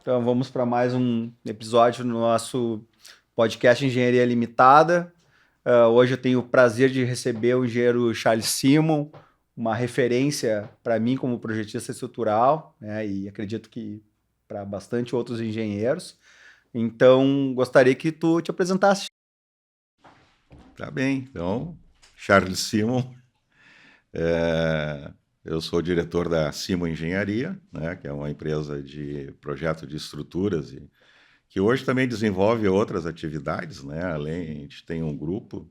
Então vamos para mais um episódio do nosso podcast Engenharia Limitada. Hoje eu tenho o prazer de receber o engenheiro Charles Simon, uma referência para mim como projetista estrutural, né, e acredito que para bastante outros engenheiros. Então gostaria que tu te apresentasse. Tá bem, então, Charles Simon, eu sou diretor da Simon Engenharia, né, que é uma empresa de projeto de estruturas e que hoje também desenvolve outras atividades, né, além, a gente tem um grupo,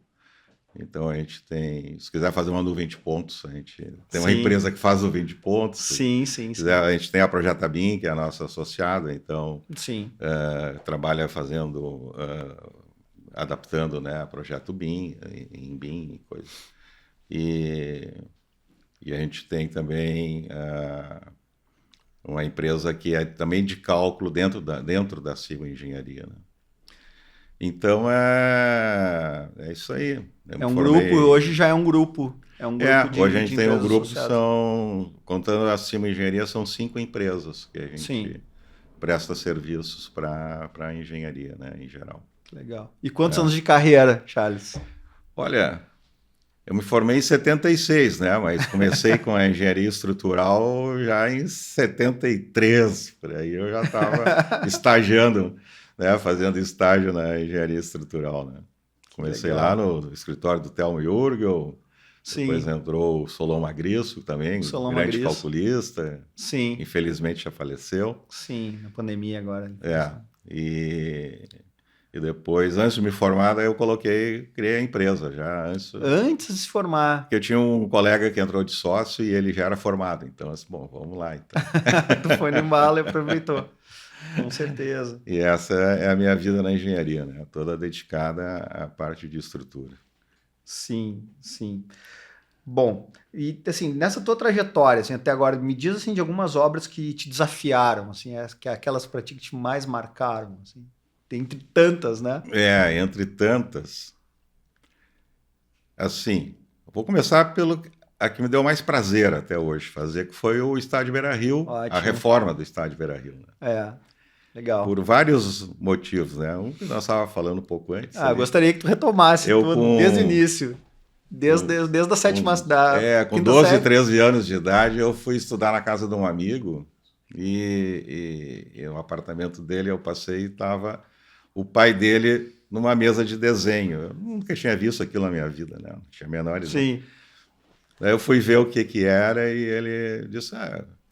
então a gente tem, se quiser fazer uma nuvem de pontos, a gente tem uma empresa que faz nuvem de pontos. Sim. A gente tem a Projeta BIM, que é a nossa associada, então trabalha fazendo... adaptando, né, projeto BIM, em BIM e coisas. E a gente tem também uma empresa que é também de cálculo dentro da Simon Engenharia, né? Então, é isso aí. Grupo, hoje já é um grupo. É um grupo de hoje a gente tem um grupo associadas. contando a Simon Engenharia, são 5 empresas que a gente presta serviços para a engenharia, né, em geral. Legal. E quantos anos de carreira, Charles? Olha, eu me formei em 76, né? Mas comecei com a engenharia estrutural já em 73, por aí eu já estava estagiando, né? Fazendo estágio na engenharia estrutural, né? Comecei lá no escritório do Thelmo Jurgel, depois entrou o Solon Magriço também, grande calculista. Sim. Infelizmente já faleceu. Sim, na pandemia agora. E depois, antes de me formar, eu criei a empresa já Antes de se formar. Porque eu tinha um colega que entrou de sócio e ele já era formado. Então, assim, bom, vamos lá. Então. Tu foi no embalo e aproveitou. Com certeza. E essa é a minha vida na engenharia, né? Toda dedicada à parte de estrutura. Sim. Bom, e assim, nessa tua trajetória, assim, até agora, me diz assim de algumas obras que te desafiaram, assim, aquelas para ti que te mais marcaram, assim. Entre tantas, né? Entre tantas. Assim, vou começar a que me deu mais prazer até hoje fazer, que foi o Estádio Beira-Rio, a reforma do Estádio Beira-Rio. Né? Legal. Por vários motivos, né? Um que nós estávamos falando um pouco antes. Eu gostaria que tu retomasse tudo desde o início. Desde a sétima... com 12, 13 anos de idade, eu fui estudar na casa de um amigo e no apartamento dele eu passei e estava o pai dele numa mesa de desenho. Eu nunca tinha visto aquilo na minha vida, né? Não tinha a menor ideia. Sim. Daí eu fui ver o que era e ele disse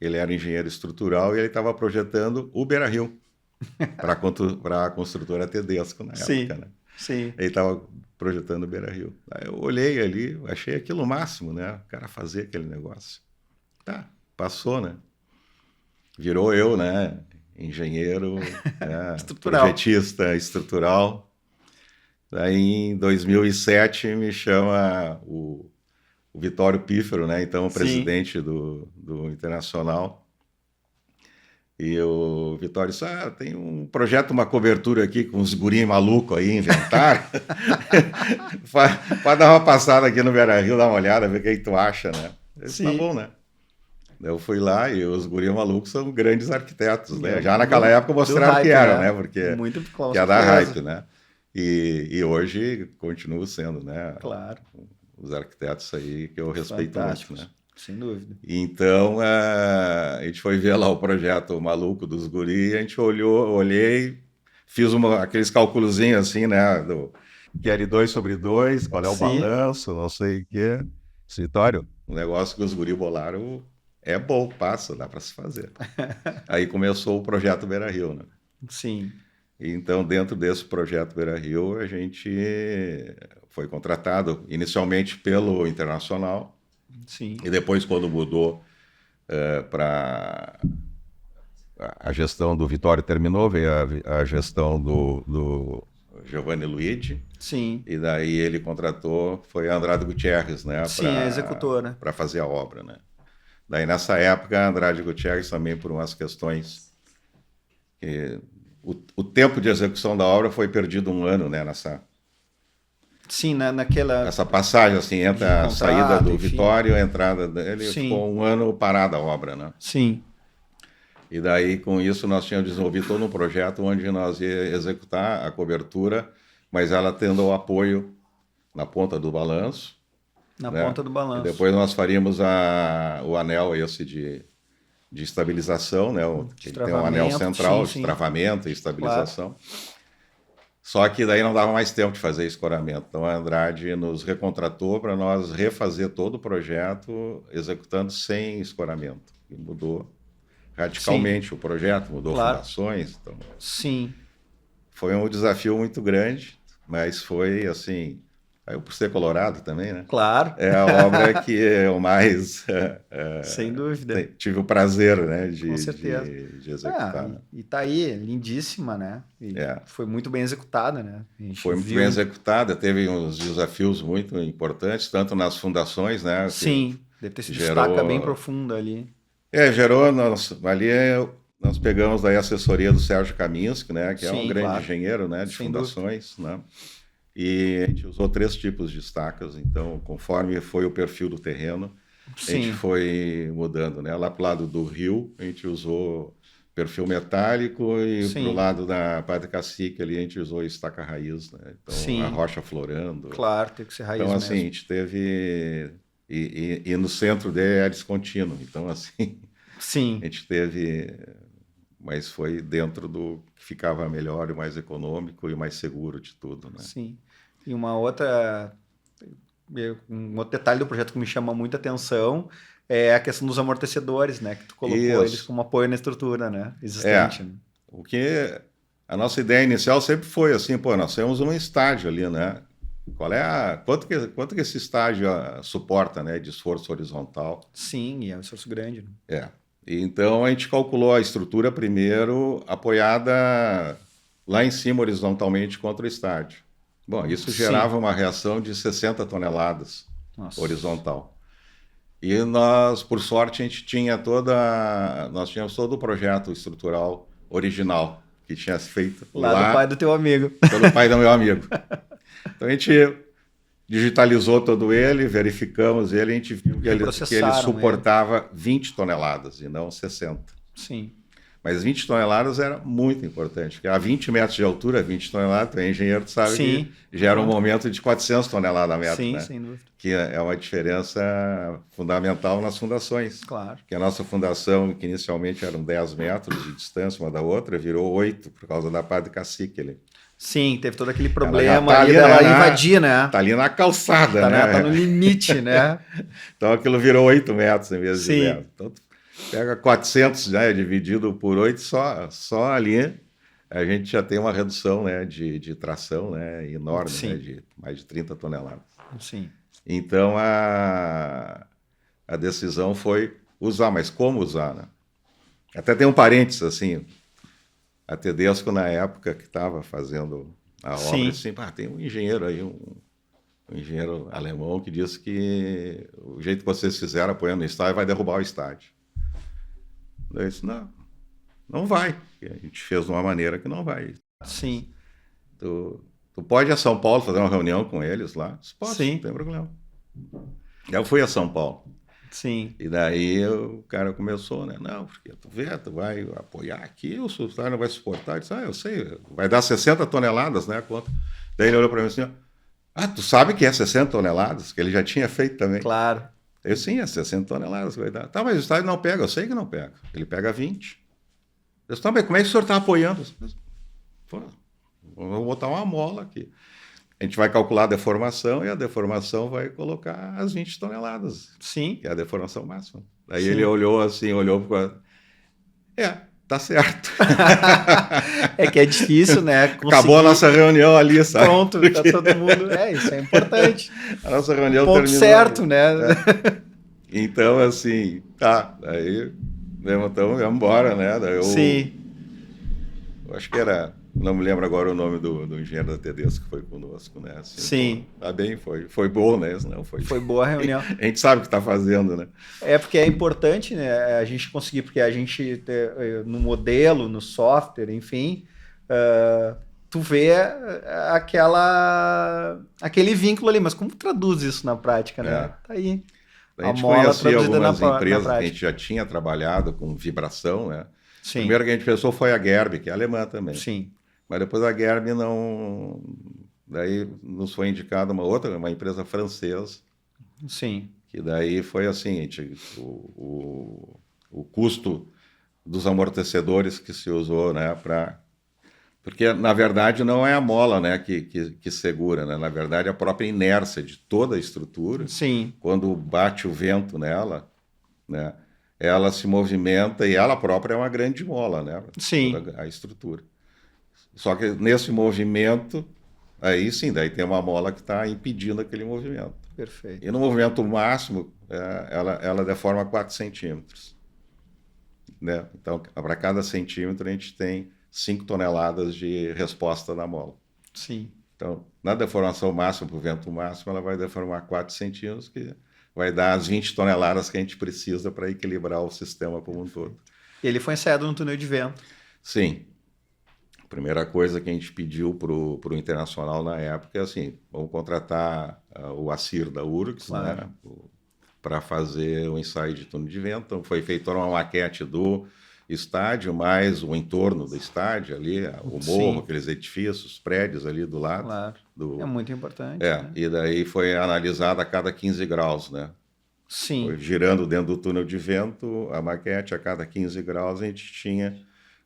ele era engenheiro estrutural e ele estava projetando o Beira-Rio para a construtora Tedesco na época, né? Sim. Ele estava projetando o Beira-Rio. Aí eu olhei ali, achei aquilo o máximo, né? O cara fazer aquele negócio. Tá, passou, né? Virou eu, né? Engenheiro, né? Projetista estrutural. Daí, em 2007, me chama o Vitório Pífero, né? Então, o presidente do Internacional. E o Vitório disse, tem um projeto, uma cobertura aqui com uns gurinhos malucos aí, inventaram. Pode dar uma passada aqui no Beira-Rio, dar uma olhada, ver o que tu acha, né? Eu disse, tá bom, né? Eu fui lá e os guris malucos são grandes arquitetos, né? Já naquela época mostraram que eram, né? Porque ia dar hype, né? E hoje continuo sendo, né? Claro. Os arquitetos aí que eu respeito muito, né? Sem dúvida. Então, a gente foi ver lá o projeto maluco dos guris, a gente olhei, fiz aqueles calculozinhos assim, né? Que era 2/2, qual é o balanço, não sei o quê. Escritório, o negócio que os guris bolaram é bom, passa, dá para se fazer. Aí começou o projeto Beira-Rio, né? Sim. Então, dentro desse projeto Beira-Rio, a gente foi contratado inicialmente pelo Internacional. Sim. E depois, quando mudou para a gestão do Vitório terminou, veio a gestão do Giovanni Luigi. Sim. E daí ele contratou, foi a Andrade Gutierrez, né? A executora. Para fazer a obra, né? Daí, nessa época, a Andrade Gutierrez também, por umas questões... O tempo de execução da obra foi perdido 1 ano, né? Sim, naquela... Essa passagem, assim, entre a saída do Vitório e a entrada dele, ficou 1 ano parada a obra, né? Sim. E daí, com isso, nós tínhamos desenvolvido todo um projeto onde nós ia executar a cobertura, mas ela tendo o apoio na ponta do balanço. Na né? ponta do balanço. E depois nós faríamos o anel esse de estabilização, né? Que tem um anel central de travamento e estabilização. Claro. Só que daí não dava mais tempo de fazer escoramento. Então a Andrade nos recontratou para nós refazer todo o projeto executando sem escoramento. E mudou radicalmente o projeto, mudou fundações. Então, foi um desafio muito grande, mas foi assim... Aí por ser colorado também, né? Claro. É a obra que eu mais... Sem dúvida. Tive o prazer, né, Com certeza. de executar. E tá aí, lindíssima, né? E foi muito bem executada, né? Foi muito bem executada, teve uns desafios muito importantes, tanto nas fundações, né? Sim, deve ter sido destaca bem profunda ali. Gerou, nós pegamos daí a assessoria do Sérgio Kaminski, né? Que é um grande engenheiro, né? De fundações, né? E a gente usou 3 tipos de estacas, então, conforme foi o perfil do terreno, a gente foi mudando, né? Lá para o lado do rio, a gente usou perfil metálico e para o lado da Padre Cacique ali, a gente usou estaca raiz, né? Então, a rocha florando. Claro, tem que ser raiz então, mesmo. Então, assim, a gente teve... E no centro dele é descontínuo, então, assim... A gente teve... Mas foi dentro do que ficava melhor e mais econômico e mais seguro de tudo, né? Sim. E um outro detalhe do projeto que me chama muita atenção é a questão dos amortecedores, né? Que tu colocou eles como apoio na estrutura, né? Existente. Né? O que a nossa ideia inicial sempre foi assim, nós temos um estádio ali, né? Quanto que esse estádio suporta, né? De esforço horizontal? Sim, e é um esforço grande. Né? Então a gente calculou a estrutura primeiro apoiada lá em cima horizontalmente contra o estádio. Bom, isso gerava uma reação de 60 toneladas horizontal. E nós, por sorte, nós tínhamos todo o projeto estrutural original que tinha feito lá do pai do teu amigo. Pelo pai do meu amigo. Então a gente digitalizou todo ele, verificamos ele, a gente viu que ele suportava 20 toneladas e não 60. Sim. Mas 20 toneladas era muito importante, porque a 20 metros de altura, 20 toneladas, tu é engenheiro, tu sabe que gera um momento de 400 toneladas a metro, né? Sem dúvida. Que é uma diferença fundamental nas fundações. Claro. Que a nossa fundação, que inicialmente eram 10 metros de distância uma da outra, virou 8 por causa da Padre Cacique ali. Sim, teve todo aquele problema ali dela invadir, né? Tá ali na calçada, né? Tá no limite, né? Então aquilo virou 8 metros em vez de 10. Então, pega 400, né, dividido por 8, só ali a gente já tem uma redução, né, de tração, né, enorme, né, de mais de 30 toneladas. Sim. Então a decisão foi usar, mas como usar, né? Até tem um parênteses, assim, a Tedesco, na época que estava fazendo a obra, assim, tem um engenheiro aí, um engenheiro alemão que disse que o jeito que vocês fizeram apoiando o estádio vai derrubar o estádio. Eu disse, não vai. A gente fez de uma maneira que não vai. Sim. Tu pode ir a São Paulo fazer uma reunião com eles lá? Pode, não tem problema. Eu fui a São Paulo. Sim. E daí o cara começou, né? Não, porque tu vai apoiar aqui, o estádio não vai suportar. Eu disse, eu sei, vai dar 60 toneladas, né? Quanto? Daí ele olhou para mim assim, tu sabe que é 60 toneladas? Que ele já tinha feito também. Claro. Eu sim, é 60 toneladas que vai dar. Tá, mas o estádio não pega, eu sei que não pega. Ele pega 20. Eu disse, mas como é que o senhor está apoiando? Vou botar uma mola aqui. A gente vai calcular a deformação e a deformação vai colocar as 20 toneladas. Sim. Que é a deformação máxima. Aí ele olhou para... tá certo. É que é difícil, né? Acabou a nossa reunião ali, sabe? Pronto, tá todo mundo... isso é importante. A nossa reunião terminou. Ponto certo, né? Então, assim, aí levantamos e vamos embora, né? Daí eu acho que era... Não me lembro agora o nome do engenheiro da Tedesco que foi conosco, né? Assim, tá bem, foi bom, né? Não, foi boa a reunião. A gente sabe o que está fazendo, né? Porque é importante, né, a gente conseguir, porque a gente, no modelo, no software, enfim, tu vê aquele vínculo ali, mas como traduz isso na prática, né? Tá aí. A gente conhecia algumas empresas que a gente já tinha trabalhado com vibração, né? Sim. Primeiro que a gente pensou foi a Gerbe, que é alemã também. Sim. Mas depois a Gerbe não... Daí nos foi indicada uma outra, uma empresa francesa, Sim. que daí foi assim, o custo dos amortecedores que se usou, né, para... Porque, na verdade, não é a mola, né, que segura, né? Na verdade, a própria inércia de toda a estrutura, Sim. quando bate o vento nela, né, ela se movimenta e ela própria é uma grande mola, né? Sim. Toda a estrutura. Só que nesse movimento, aí sim, daí tem uma mola que está impedindo aquele movimento. Perfeito. E no movimento máximo, ela deforma 4 centímetros. Né? Então, para cada centímetro, a gente tem 5 toneladas de resposta da mola. Sim. Então, na deformação máxima, para o vento máximo, ela vai deformar 4 centímetros, que vai dar as 20 toneladas que a gente precisa para equilibrar o sistema como um todo. E ele foi ensaiado no túnel de vento. Sim. A primeira coisa que a gente pediu para o Internacional na época é assim, vamos contratar o Assir da Urcs, Claro. né, para fazer o ensaio de túnel de vento. Então, foi feita uma maquete do estádio, mais o entorno do estádio ali, o morro, Sim. aqueles edifícios, os prédios ali do lado. Claro. É muito importante. É, né? e daí foi analisada a cada 15 graus, né? Sim. Foi girando dentro do túnel de vento, a maquete, a cada 15 graus a gente tinha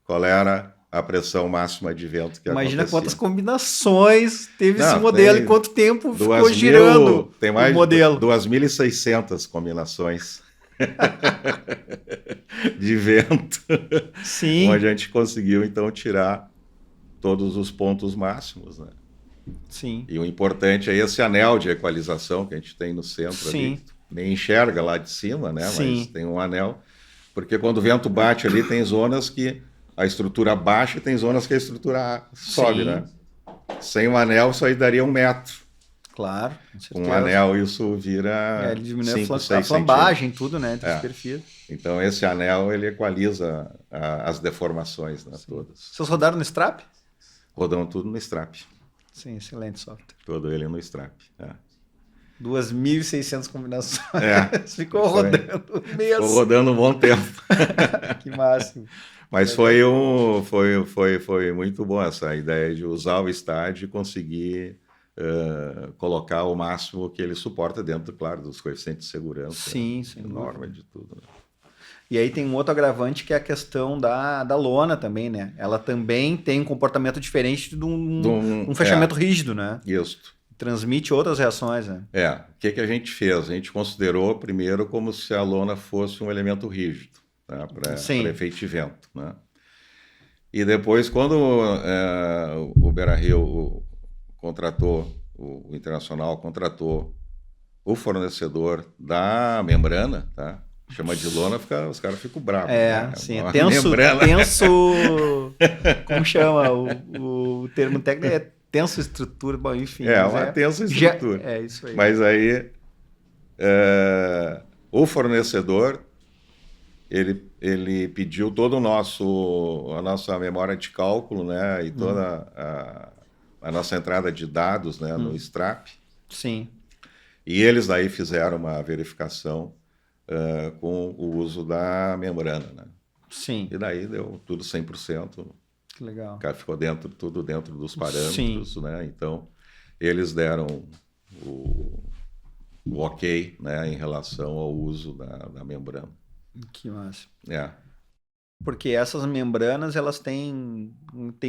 qual era a pressão máxima de vento que Imagina acontecia. quantas combinações teve esse Não, modelo tem e quanto tempo ficou 2.000 girando tem o mais modelo. 2.600 combinações de vento, Sim. onde a gente conseguiu, então, tirar todos os pontos máximos, né? Sim. E o importante é esse anel de equalização que a gente tem no centro Sim. ali. Nem enxerga lá de cima, né? Sim. Mas tem um anel. Porque quando o vento bate ali, tem zonas que a estrutura baixa e tem zonas que a estrutura sobe, Sim. né? Sem um anel, isso aí daria 1 metro. Claro, com certeza. Com um anel, isso vira ele diminui 5, a 6 flambagem, tudo, né? Entre É. os perfis. Então, esse anel, ele equaliza as deformações, né, todas. Vocês rodaram no Strap? Rodamos tudo no strap. Sim, excelente software. Todo ele no strap. É. 2.600 combinações. É. Ficou Isso aí. rodando mês. Ficou rodando um bom tempo. Que máximo. Mas foi muito bom essa ideia de usar o estádio e conseguir colocar o máximo que ele suporta dentro, claro, dos coeficientes de segurança. Sim, sem norma dúvida. de tudo. Né? E aí tem um outro agravante que é a questão da lona também, né? Ela também tem um comportamento diferente de um fechamento rígido, né? Isso. Transmite outras reações, né? O que a gente fez? A gente considerou primeiro como se a lona fosse um elemento rígido, tá? Para efeito de vento, né? E depois, quando o Beira-Rio contratou, o Internacional contratou o fornecedor da membrana, tá? Chama de lona, os caras ficam bravos. É, né? sim, Uma é tenso, membrana. como chama o termo técnico? É tenso estrutura, bom, enfim. Uma tensa estrutura. É isso aí. Mas aí, o fornecedor, ele pediu todo a nossa memória de cálculo, né? E toda a nossa entrada de dados, né? No Strap. Sim. E eles daí fizeram uma verificação com o uso da membrana, né? Sim. E daí deu tudo 100%. Que legal. O cara ficou tudo dentro dos parâmetros, Sim. né? Então, eles deram o ok, né, em relação ao uso da membrana. Que massa. É. Porque essas membranas, elas têm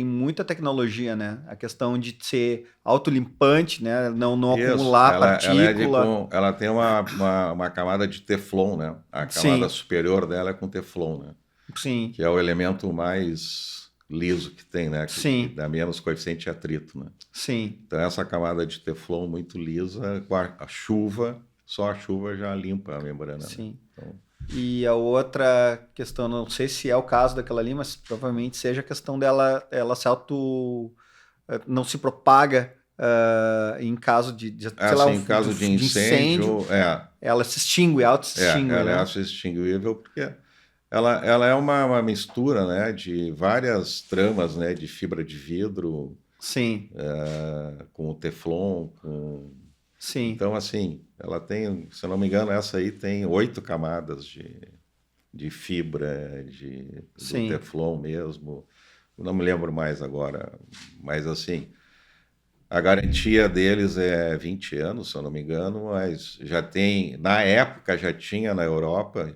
muita tecnologia, né? A questão de ser autolimpante, né? Não acumular partícula. Ela tem uma camada de Teflon, né? A camada superior dela é com Teflon, né? Sim. Que é o elemento mais liso que tem, né? Sim. Que dá menos coeficiente de atrito, né? Sim. Então, essa camada de Teflon muito lisa, com a chuva, só a chuva já limpa a membrana. Sim. Né? Então... E a outra questão, não sei se é o caso daquela ali, mas provavelmente seja a questão dela, ela se não se propaga em caso de sei lá, em caso de incêndio, ela se extingue, auto-extingue. Ela né? é auto-extinguível porque ela é uma mistura, né, de várias tramas, né, de fibra de vidro, Sim. com o Teflon, Sim. Então, assim, ela tem, se eu não me engano, essa aí tem 8 camadas de fibra, do Sim. Teflon mesmo. Eu não me lembro mais agora, mas assim, a garantia deles é 20 anos, se eu não me engano, mas já tem, na época já tinha na Europa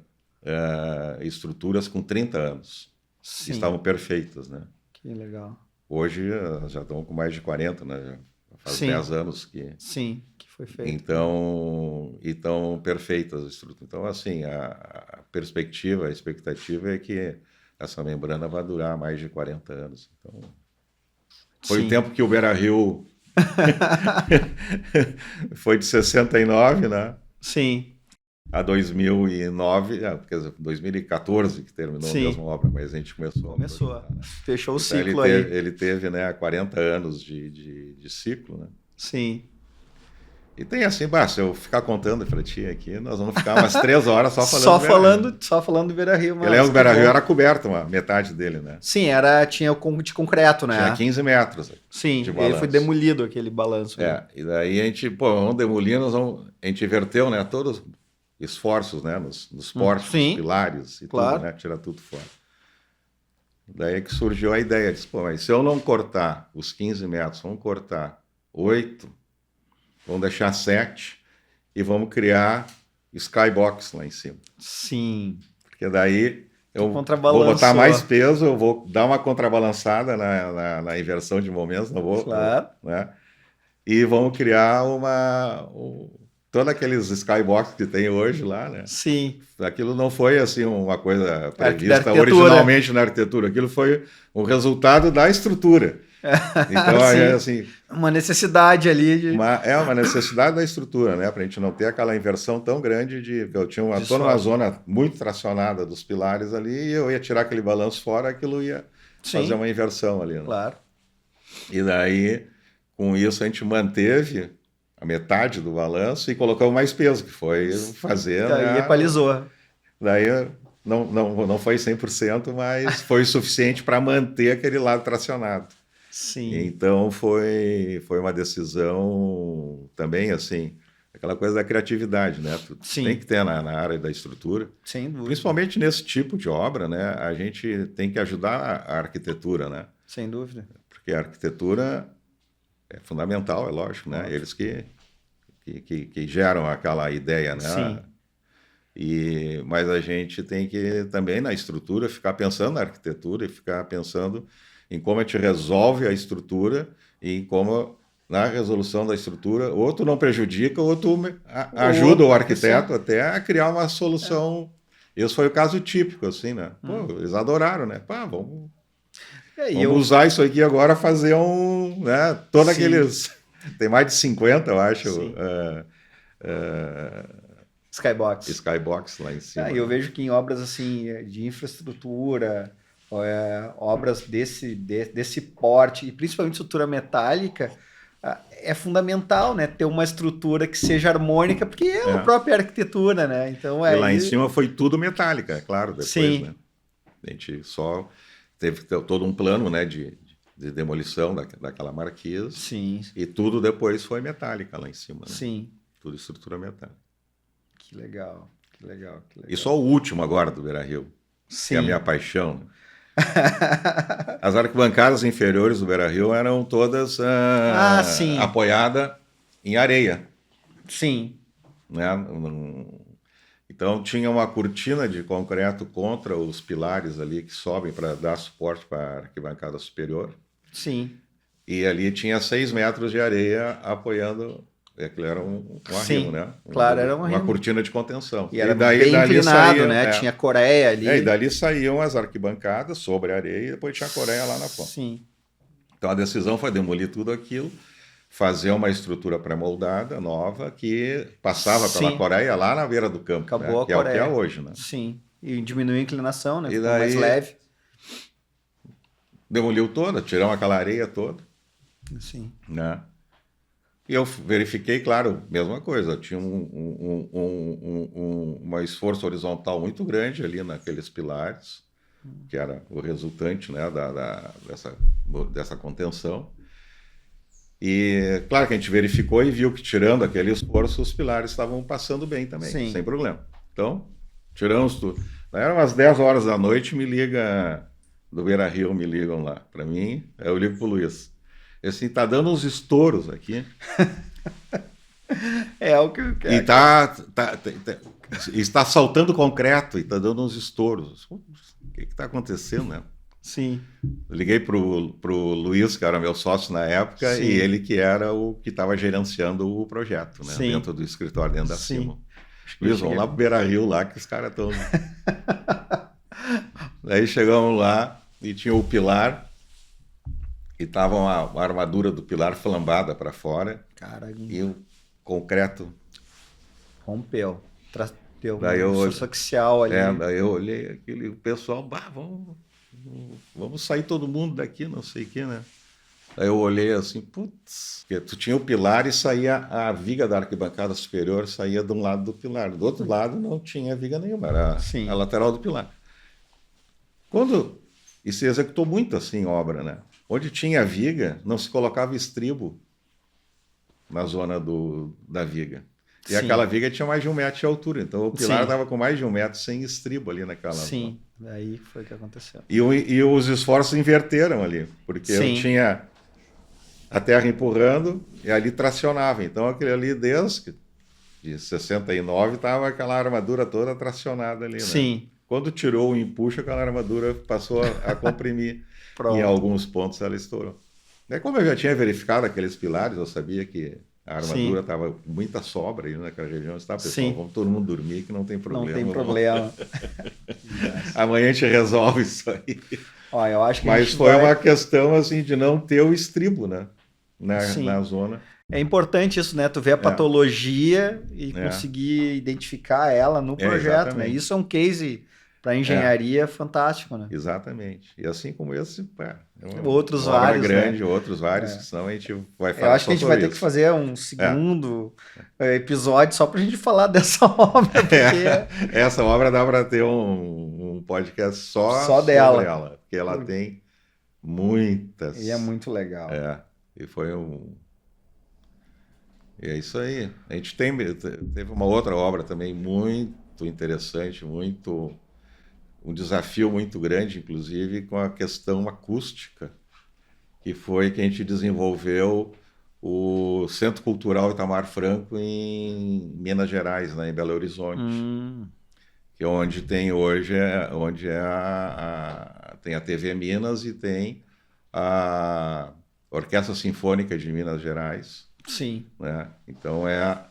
estruturas com 30 anos. Sim. Estavam perfeitas, né? Que legal. Hoje já estão com mais de 40, né? Já faz Sim. 10 anos que... Sim, que foi feito. Então, e estão perfeitas as estruturas. Então, assim, a perspectiva, a expectativa é que essa membrana vai durar mais de 40 anos. Então, foi Sim. o tempo que o Beira-Rio foi de 69, né? Sim. A 2009, quer dizer, 2014 que terminou Sim. a mesma obra, mas a gente começou. Fechou o então, ciclo aí. Ele teve, né, 40 anos de ciclo, né? Sim. E tem assim, se eu ficar contando pra ti aqui, nós vamos ficar umas 3 horas só falando Só falando do Beira-Rio. Eu lembro que o Beira-Rio era coberto, metade dele, né? Sim, tinha de concreto, né? Tinha 15 metros. Sim, ele foi demolido aquele balanço. E daí a gente, vamos demolir, a gente inverteu, né, todos os esforços, né, nos portes, nos pilares e tudo, né, tirar tudo fora. Daí é que surgiu a ideia, disse, mas se eu não cortar os 15 metros, vamos cortar 8, vamos deixar 7 e vamos criar skybox lá em cima. Sim. Porque daí eu vou botar mais peso, eu vou dar uma contrabalançada na inversão de momentos, não vou, claro. Né? E vamos criar todos aqueles skybox que tem hoje lá, né? Sim. Aquilo não foi assim uma coisa prevista originalmente na arquitetura, aquilo foi um resultado da estrutura. Então, assim, uma necessidade ali. Uma necessidade da estrutura, né? Para a gente não ter aquela inversão tão grande eu tinha toda uma zona muito tracionada dos pilares ali e eu ia tirar aquele balanço fora, aquilo ia fazer uma inversão ali. Né? Claro. E daí, com isso, a gente manteve a metade do balanço e colocou mais peso, que foi fazer... Daí equalizou. Daí não foi 100%, mas foi o suficiente para manter aquele lado tracionado. Sim. Então foi uma decisão também assim, aquela coisa da criatividade, né? Tem que ter na área da estrutura. Sem dúvida. Principalmente nesse tipo de obra, né? A gente tem que ajudar a arquitetura, né? Sem dúvida. Porque a arquitetura é fundamental, é lógico, né? Eles que geram aquela ideia, né? Sim. Mas a gente tem que também na estrutura ficar pensando na arquitetura e ficar pensando em como a gente resolve a estrutura e em como, na resolução da estrutura, ou tu não prejudica, ou tu ajuda o arquiteto até a criar uma solução. Esse foi o caso típico, assim, né? Eles adoraram, né? Vamos usar isso aqui agora, fazer né? Todos aqueles... Tem mais de 50, eu acho, Skybox lá em cima. E eu vejo que em obras assim de infraestrutura... obras desse porte, e principalmente estrutura metálica, é fundamental, né? Ter uma estrutura que seja harmônica, porque é a própria arquitetura, né? Então, e lá em cima foi tudo metálica, é claro, depois, Sim. Né? A gente só teve todo um plano, né, de demolição daquela marquise. Sim. E tudo depois foi metálica lá em cima. Né? Sim. Tudo estrutura metálica. Que legal, que legal, que legal. E só o último agora do Beira-Rio, que é a minha paixão. As arquibancadas inferiores do Beira-Rio eram todas apoiadas em areia. Sim. Né? Então tinha uma cortina de concreto contra os pilares ali que sobem para dar suporte para a arquibancada superior. Sim. E ali tinha 6 metros de areia apoiando. Aquilo era um arrimo, né? Claro, era um arrimo. Uma cortina de contenção. E era bem inclinado, né? Tinha coreia ali. E dali saíam as arquibancadas sobre a areia e depois tinha a coreia lá na ponta. Sim. Então a decisão foi demolir tudo aquilo, fazer uma estrutura pré-moldada, nova, que passava pela coreia lá na beira do campo. Acabou, né? Que é o que é hoje, né? Sim. E diminuiu a inclinação, né? Ficou mais leve. Demoliu toda, tiramos aquela areia toda. Sim. Né? E eu verifiquei, claro, mesma coisa, tinha um esforço horizontal muito grande ali naqueles pilares, que era o resultante, né, dessa contenção. E claro que a gente verificou e viu que tirando aquele esforço, os pilares estavam passando bem também, sem problema. Então, tiramos tudo. Era umas 10 horas da noite, me liga do Beira-Rio, me ligam lá para mim, aí eu ligo pro Luiz. Eu assim, tá dando uns estouros aqui. É o que eu E quero. está saltando concreto e tá dando uns estouros. O que está acontecendo, né? Sim, Eu liguei pro Luiz, que era meu sócio na época, Sim. e ele que era o que estava gerenciando o projeto, né? Sim. Dentro do escritório, dentro da Sim. Simon. Luiz, vamos lá pro Beira-Rio lá, que os caras estão... Daí chegamos lá e tinha o pilar, e tava uma armadura do pilar flambada para fora, Cara, e o concreto... rompeu. Deu Daí um força axial ali. daí eu olhei aquele, o pessoal, vamos sair todo mundo daqui, não sei o que, né? Aí eu olhei assim, putz, porque tu tinha o pilar e saía a viga da arquibancada superior, saía de um lado do pilar. Do outro lado não tinha viga nenhuma, era Sim. a lateral do pilar. E se executou muito assim obra, né? Onde tinha viga, não se colocava estribo na zona da viga. E Sim. aquela viga tinha mais de 1 metro de altura, então o pilar Sim. estava com mais de 1 metro sem estribo ali naquela zona. Sim, daí foi o que aconteceu. E os esforços inverteram ali, porque Sim. eu tinha a terra empurrando e ali tracionava. Então aquele ali desde de 69 estava aquela armadura toda tracionada ali, né? Sim. Quando tirou o empuxo, aquela armadura passou a comprimir. Pronto. Em alguns pontos ela estourou. Daí, como eu já tinha verificado aqueles pilares, eu sabia que a armadura estava com muita sobra aí naquela região. Está, pessoal, Sim. vamos todo mundo dormir que não tem problema. Não tem problema. Amanhã a gente resolve isso aí. Ó, eu acho que Mas foi uma questão assim de não ter o estribo, né? Na zona. É importante isso, né? Tu ver a patologia e conseguir identificar ela no projeto, né? Isso é um case para engenharia fantástico, né? Exatamente. E assim como esse, outros vários, grande, né? outros vários, que senão a gente vai falar. Eu acho que a gente vai ter que fazer um segundo episódio só para a gente falar dessa obra, porque essa obra dá para ter um podcast só sobre ela, porque ela tem muitas. E é muito legal. E foi E é isso aí. A gente teve uma outra obra também muito interessante, um desafio muito grande, inclusive, com a questão acústica, que foi que a gente desenvolveu o Centro Cultural Itamar Franco em Minas Gerais, né, em Belo Horizonte, que é onde tem hoje, tem a TV Minas e tem a Orquestra Sinfônica de Minas Gerais. Sim. Né? Então é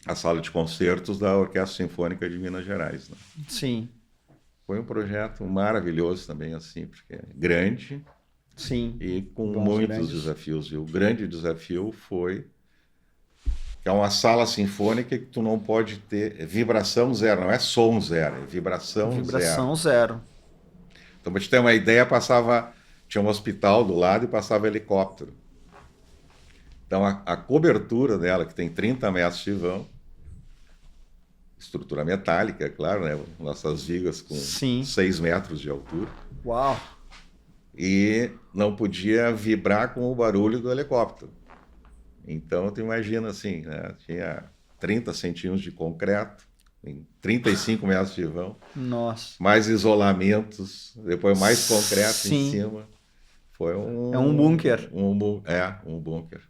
a sala de concertos da Orquestra Sinfônica de Minas Gerais. Né? Sim. Foi um projeto maravilhoso também, assim, porque é grande. Sim. E com muitos desafios. E o grande desafio foi que é uma sala sinfônica que tu não pode ter vibração zero, não é som zero, é vibração zero. Então, para te ter uma ideia, tinha um hospital do lado e passava helicóptero. Então, a cobertura dela, que tem 30 metros de vão, estrutura metálica, é claro, né? Nossas vigas com 6 metros de altura. Uau! E não podia vibrar com o barulho do helicóptero. Então, tu imagina assim, né? Tinha 30 centímetros de concreto, em 35 metros de vão. Nossa! Mais isolamentos, depois mais concreto em cima. Foi um bunker. Um bunker.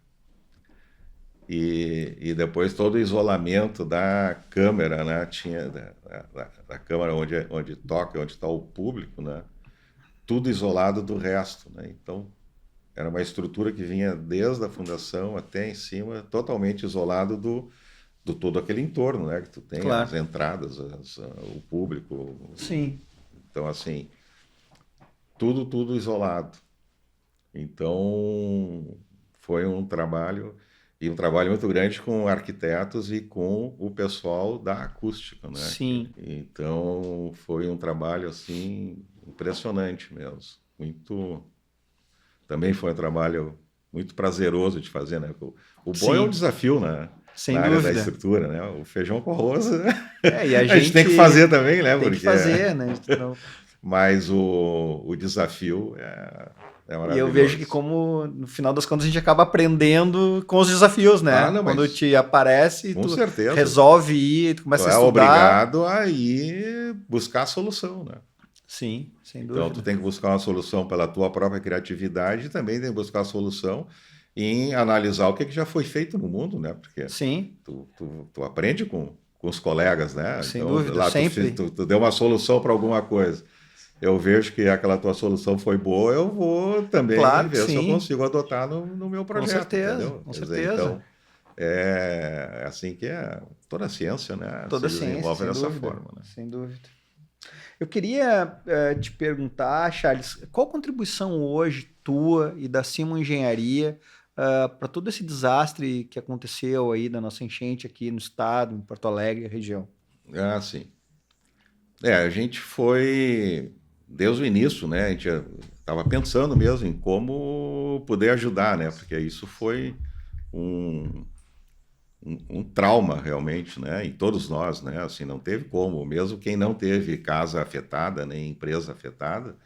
E depois todo o isolamento da câmera, né? Tinha da câmera onde toca, onde está o público, né? Tudo isolado do resto, né? Então, era uma estrutura que vinha desde a fundação até em cima, totalmente isolado do todo aquele entorno, né? Que tu tem as entradas, o público. Sim. Então, assim, tudo isolado. Então, foi um trabalho muito grande com arquitetos e com o pessoal da acústica, né? Sim. Então, foi um trabalho, assim, impressionante mesmo. Também foi um trabalho muito prazeroso de fazer, né? O bom é um desafio, né? Sem na dúvida. área da estrutura, né? O feijão com arroz, e a gente tem que fazer também, né? Tem que fazer, né? Mas o desafio É E eu maravilhoso. vejo que como, no final das contas, a gente acaba aprendendo com os desafios, né? Não, Quando mas te aparece, com tu certeza. resolve ir, tu começa Tu a é estudar. obrigado a ir buscar a solução, né? Sim, sem Então, dúvida. tu tem que buscar uma solução pela tua própria criatividade e também tem que buscar a solução em analisar o que já foi feito no mundo, né? Porque Sim, tu aprende com os colegas, né? sem Então, dúvida, lá sempre. tu deu uma solução para alguma coisa. Eu vejo que aquela tua solução foi boa, eu vou também Claro que ver se eu sim, consigo adotar no meu com projeto, certeza, entendeu? com Quer dizer, certeza. então, é assim que é toda a ciência, né? Se Toda a ciência, desenvolve sem dessa dúvida, forma, né? sem dúvida. Eu queria te perguntar, Charles, qual contribuição hoje tua e da Simon Engenharia para todo esse desastre que aconteceu aí da nossa enchente aqui no estado, em Porto Alegre, região? Ah, sim. A gente foi, desde o início, né? A gente estava pensando mesmo em como poder ajudar, né? Porque isso foi um, um trauma realmente, né? Em todos nós, né? Assim, não teve como. Mesmo quem não teve casa afetada, nem empresa afetada,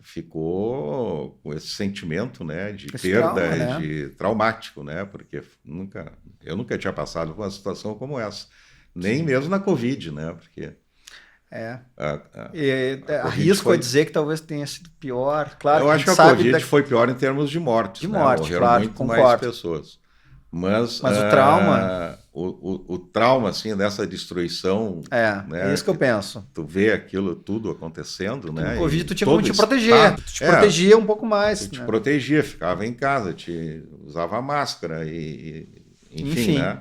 ficou com esse sentimento, né? De Esse trauma, perda, né? de traumático, né? Porque eu nunca tinha passado por uma situação como essa. Nem mesmo na Covid, né? Porque É. a, E, a Covid arrisco a foi. dizer que talvez tenha sido pior. Claro Eu que a acho gente que a sabe Covid foi pior em termos de mortes, de né? morte, Morreram claro, muito mais concordo. pessoas. Mas Mas o trauma, o trauma, assim, dessa destruição, é né? isso que eu penso. Tu vê aquilo tudo acontecendo, Porque né? no Covid E tu tinha como todo te proteger. estado, Tu te protegia um pouco mais, tu te né? protegia, ficava em casa, usava máscara enfim, né?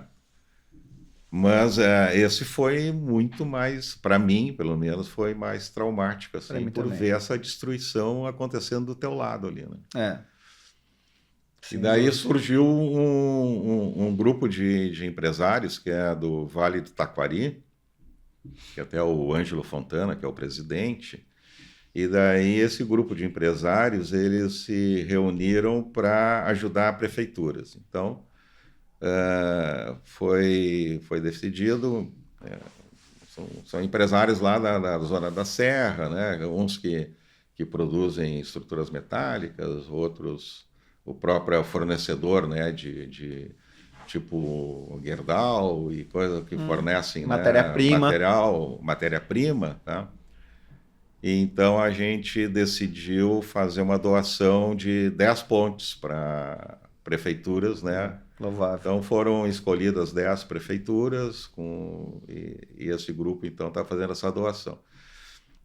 Mas esse foi muito mais, para mim, pelo menos, foi mais traumático, Pra assim, mim por também. ver essa destruição acontecendo do teu lado ali, né? E Sem daí dúvida. surgiu um grupo de empresários, que é do Vale do Taquari, que até o Ângelo Fontana, que é o presidente, e daí esse grupo de empresários, eles se reuniram para ajudar prefeituras. Então, foi decidido, são empresários lá da zona da Serra, né? Uns que produzem estruturas metálicas, outros o próprio fornecedor, né, de tipo Gerdau e coisas que fornecem, né, Matéria-prima. matéria-prima, tá? E então a gente decidiu fazer uma doação de 10 pontes para prefeituras, né? Louvável. Então foram escolhidas 10 prefeituras e esse grupo então está fazendo essa doação.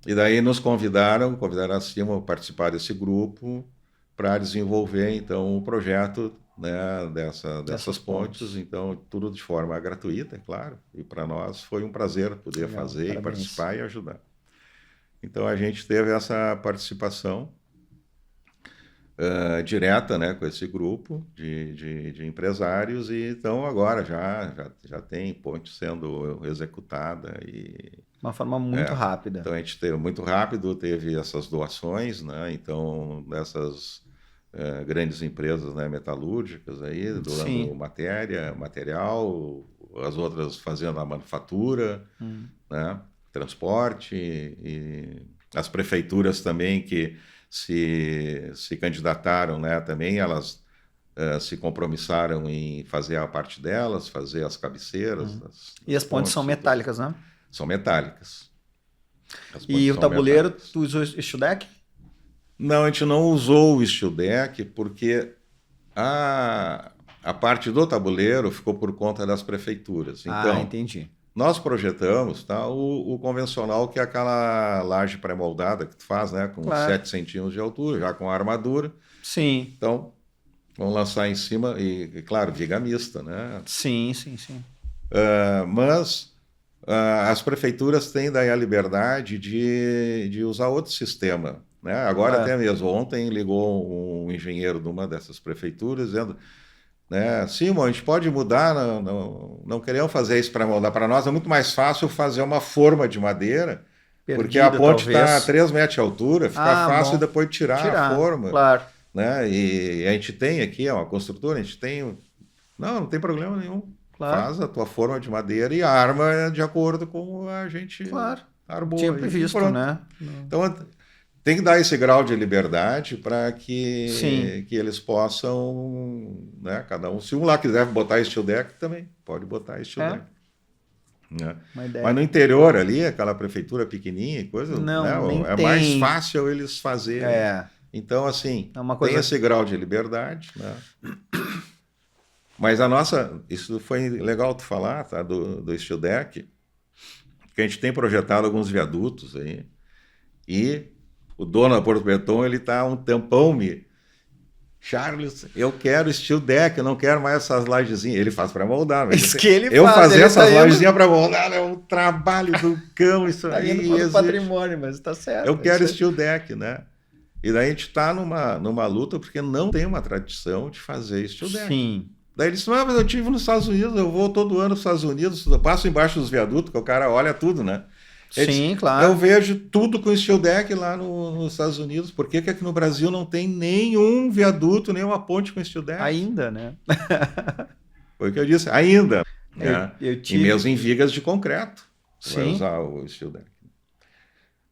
E daí nos convidaram acima a participar desse grupo para desenvolver então o projeto, né, dessas pontes. Então tudo de forma gratuita, é claro. E para nós foi um prazer poder Legal, fazer parabéns. e participar e ajudar. Então a gente teve essa participação direta, né, com esse grupo de empresários e então agora já tem ponte sendo executada e Uma forma muito rápida. então a gente teve muito rápido, teve essas doações, né? Então dessas grandes empresas, né, metalúrgicas aí doando material, as outras fazendo a manufatura, né? Transporte e as prefeituras também que se candidataram, né? Também elas se compromissaram em fazer a parte delas, fazer as cabeceiras. E as pontes são metálicas, né? São metálicas. E o tabuleiro, tu usou o steel deck? Não, a gente não usou o steel deck porque a parte do tabuleiro ficou por conta das prefeituras. Então, entendi. nós projetamos, tá, o convencional, que é aquela laje pré-moldada que tu faz, né, com 7 centímetros de altura, já com a armadura. Sim. Então, vamos lançar em cima, e claro, viga mista, né? Sim. Mas as prefeituras têm daí a liberdade de usar outro sistema, né? Agora até mesmo, ontem ligou um engenheiro de uma dessas prefeituras dizendo, né, Simon, a gente pode mudar, não queremos fazer isso para moldar. Para nós é muito mais fácil fazer uma forma de madeira, porque a ponte está a 3 metros de altura, fica fácil depois tirar a forma. Claro. Né? E a gente tem aqui, é uma construtora, a gente tem... Não tem problema nenhum. Claro. Faz a tua forma de madeira e arma de acordo com a gente armou. Tinha previsto, né? Então, tem que dar esse grau de liberdade para Sim. que eles possam, né, cada um, se um lá quiser botar steel deck, também pode botar steel deck. Né? Uma ideia. Mas no interior ali, aquela prefeitura pequenininha e coisa, Não, nem né, é tem. mais fácil eles fazerem. É. Então, assim, É uma coisa... tem esse grau de liberdade, né? Mas a nossa, isso foi legal tu falar, tá, do steel deck, que a gente tem projetado alguns viadutos aí, e o dono da Porto Beton, ele tá há um tempão Charles, eu quero steel deck, eu não quero mais essas lajezinhas. Ele faz para moldar. Mas isso que ele eu faz, fazer ele essas tá lajezinhas para moldar é um trabalho do cão. Isso tá aí indo contra o patrimônio, mas tá certo. Eu quero steel deck, né? E daí a gente está numa luta porque não tem uma tradição de fazer steel deck. Sim. Daí ele disse, mas eu tive nos Estados Unidos, eu vou todo ano nos Estados Unidos, eu passo embaixo dos viadutos, que o cara olha tudo, né? Sim, disse, claro. Eu vejo tudo com steel deck lá nos Estados Unidos. Por que aqui no Brasil não tem nenhum viaduto, nenhuma ponte com steel deck? Ainda, né? Foi o que eu disse, ainda. Eu tive... E mesmo em vigas de concreto. Sim. Vai usar o steel deck.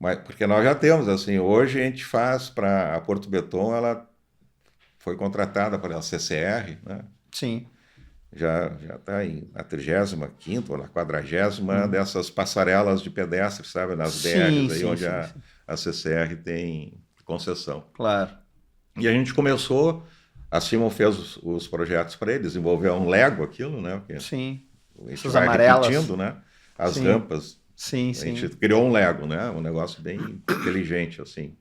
Mas, porque nós já temos, assim, hoje a gente faz para a Porto Beton, ela foi contratada pela CCR, né? Sim. Já está na 35ª ou na 40ª dessas passarelas de pedestres, sabe? Nas DRs, aí onde a CCR tem concessão. Claro. E a gente começou, a Simon fez os projetos para ele, desenvolveu um Lego aquilo, né? Porque sim. a gente Essas vai amarelas. repetindo, né? As rampas. Sim, a sim. gente criou um Lego, né? Um negócio bem inteligente, assim.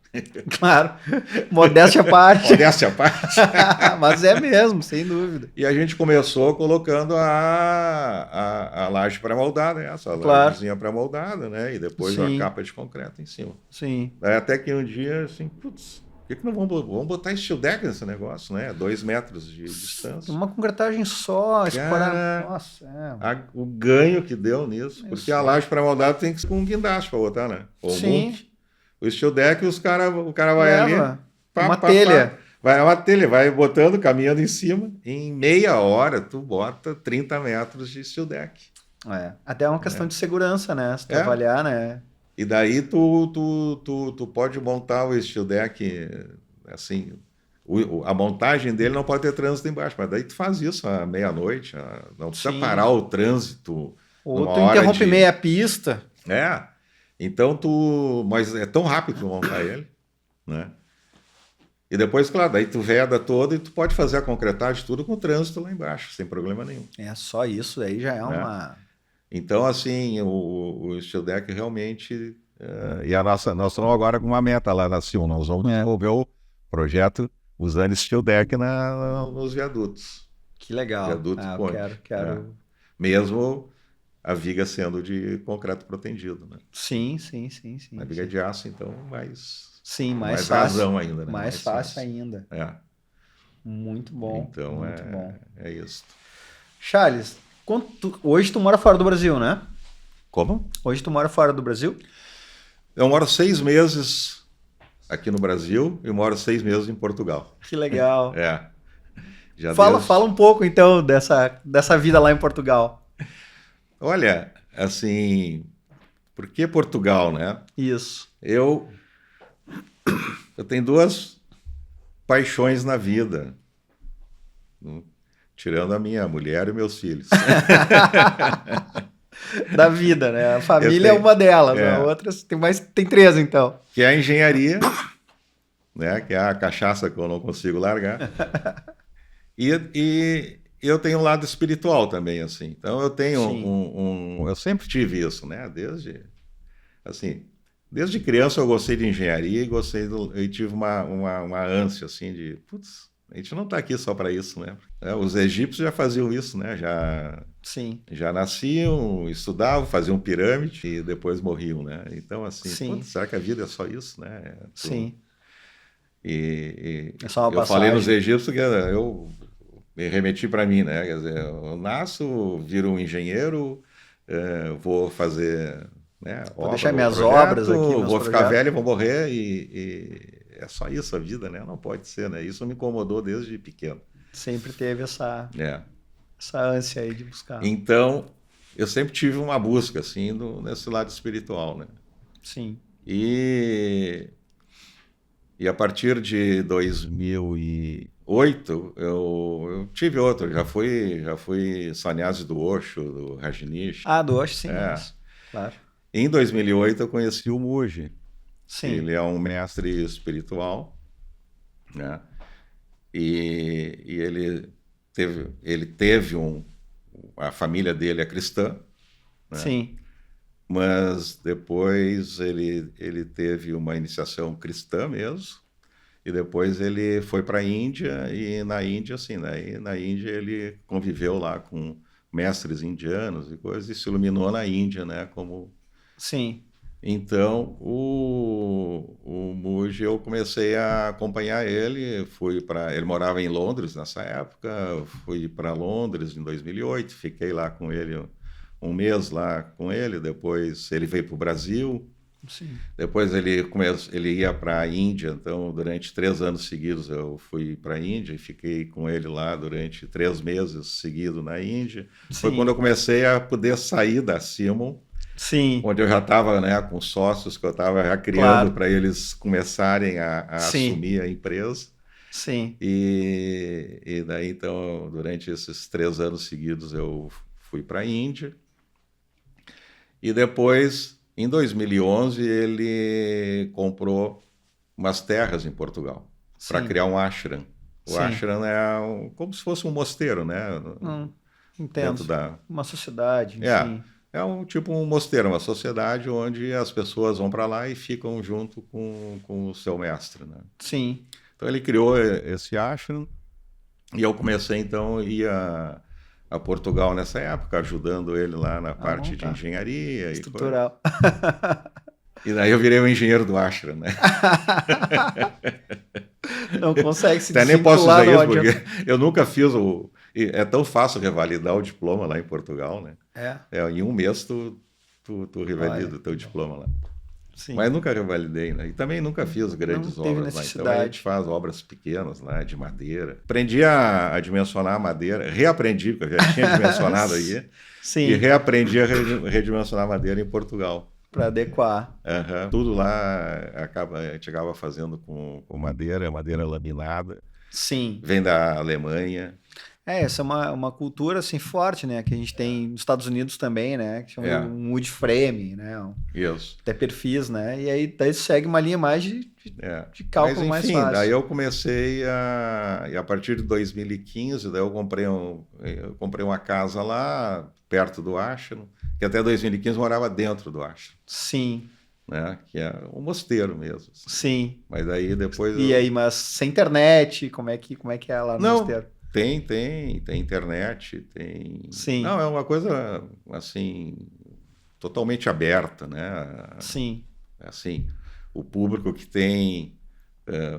Claro. Modéstia à parte. Modéstia à parte. Mas é mesmo, sem dúvida. E a gente começou colocando a laje pré-moldada, essa lajezinha pré-moldada, né? E depois a capa de concreto em cima. Sim. Daí até que um dia, assim, putz, por que não vamos botar steel deck nesse negócio, né? 2 metros de distância. Uma concretagem só, Cara, nossa, o ganho que deu nisso. Porque a laje pré-moldada tem que ser com um guindaste para botar, né? Ou sim. O steel deck, o cara vai ali... Uma telha. Vai uma telha, vai botando, caminhando em cima. Em meia hora, tu bota 30 metros de steel deck. Até é uma questão de segurança, né? Se tu avaliar, né? E daí tu pode montar o steel deck, assim, a montagem dele não pode ter trânsito embaixo, mas daí tu faz isso à meia-noite, não precisa parar o trânsito. Ou tu interrompe meia pista. Então mas é tão rápido tu montar ele, né? E depois, claro, daí tu veda todo e tu pode fazer a concretagem tudo com o trânsito lá embaixo, sem problema nenhum. Só isso aí já é uma... Então, assim, o steel deck realmente... e nós estamos agora com uma meta lá na Sil, nós vamos desenvolver o projeto usando steel deck nos viadutos. Que legal. Viadutos quero... Mesmo a viga sendo de concreto protendido, né? Sim. A viga de aço, então, mais mais fácil. Razão ainda, né? Mais fácil ainda. Muito bom. Então, muito bom. É isso. Charles, hoje tu mora fora do Brasil, né? Como? Hoje tu mora fora do Brasil? Eu moro 6 meses aqui no Brasil e moro 6 meses em Portugal. Que legal. Fala um pouco, então, dessa vida lá em Portugal. Olha, assim, por que Portugal, né? Isso. Eu tenho 2 paixões na vida, tirando a minha mulher e meus filhos. Da vida, né? A família é uma delas, a outra tem 3, então. Que é a engenharia, né? Que é a cachaça que eu não consigo largar. E eu tenho um lado espiritual também, assim. Então eu tenho eu sempre tive isso, né? Desde criança eu gostei de engenharia e tive uma ânsia, assim, de... Putz, a gente não está aqui só para isso, né? Os egípcios já faziam isso, né? Já nasciam, estudavam, faziam pirâmide e depois morriam, né? Então, assim, putz, será que a vida é só isso, né? Sim. E é só uma eu passagem. falei nos egípcios que eu me remeti para mim, né? Quer dizer, eu nasço, viro um engenheiro, vou fazer... Né, vou deixar minhas obras aqui, vou ficar velho e vou morrer e é só isso a vida, né? Não pode ser, né? Isso me incomodou desde pequeno. Sempre teve essa ânsia aí de buscar. Então, eu sempre tive uma busca, assim, nesse lado espiritual, né? Sim. E E a partir de 2008, eu tive outro. Já fui sannyasi do Osho, do Rajneesh. Ah, do Osho, sim. É. Claro. Em 2008, eu conheci o Mooji. Sim. Ele é um mestre espiritual, né? E ele teve a família dele é cristã, né? Sim. Mas depois ele teve uma iniciação cristã mesmo, e depois ele foi para a Índia, e na Índia, assim, né? Na Índia ele conviveu lá com mestres indianos e coisas, e se iluminou na Índia, né? Sim. Então, o Mooji, eu comecei a acompanhar ele, ele morava em Londres nessa época, fui para Londres em 2008, fiquei lá com ele um mês lá com ele, depois ele veio para o Brasil, Sim. depois ele ia para a Índia, então durante 3 anos seguidos eu fui para a Índia e fiquei com ele lá durante 3 meses seguidos na Índia. Sim. Foi quando eu comecei a poder sair da Simon, Sim. onde eu já estava, né, com sócios que eu estava já criando, claro, para eles começarem a assumir a empresa. Sim. E daí, então, durante esses 3 anos seguidos, eu fui para a Índia. E depois, em 2011, ele comprou umas terras em Portugal para criar um ashram. O ashram é como se fosse um mosteiro, né? Entendo. Uma sociedade, enfim. É um mosteiro, uma sociedade onde as pessoas vão para lá e ficam junto com o seu mestre, né? Sim. Então ele criou esse ashram e eu comecei então a ir a Portugal nessa época, ajudando ele lá na parte de engenharia. Estrutural. E daí eu virei o engenheiro do ashram, né? Não consegue se até nem posso dizer isso, porque eu nunca fiz É tão fácil revalidar o diploma lá em Portugal, né? Em um mês tu revalida o teu diploma lá. Sim. Mas nunca revalidei, né? E também nunca fiz grandes obras lá. Então a gente faz obras pequenas lá, de madeira. Aprendi a dimensionar a madeira, reaprendi, porque eu já tinha dimensionado aí. Sim. E reaprendi a redimensionar a madeira em Portugal. Para adequar. Tudo lá a gente acaba fazendo com madeira laminada. Sim. Vem da Alemanha. Essa é uma cultura assim forte, né? Que a gente tem nos Estados Unidos também, né? Que chama um wood frame, né? Isso. Até perfis, né? E aí daí segue uma linha mais de cálculo. Mas, enfim, mais fácil. Daí eu comecei e a partir de 2015, daí eu comprei uma casa lá perto do ashram, que até 2015 morava dentro do ashram. Sim. Né? Que é um mosteiro mesmo. Assim. Sim. Mas daí depois... aí, mas sem internet, como é que é lá no mosteiro? Tem internet, tem... Sim. Não, é uma coisa, assim, totalmente aberta, né? Sim. Assim, o público que tem...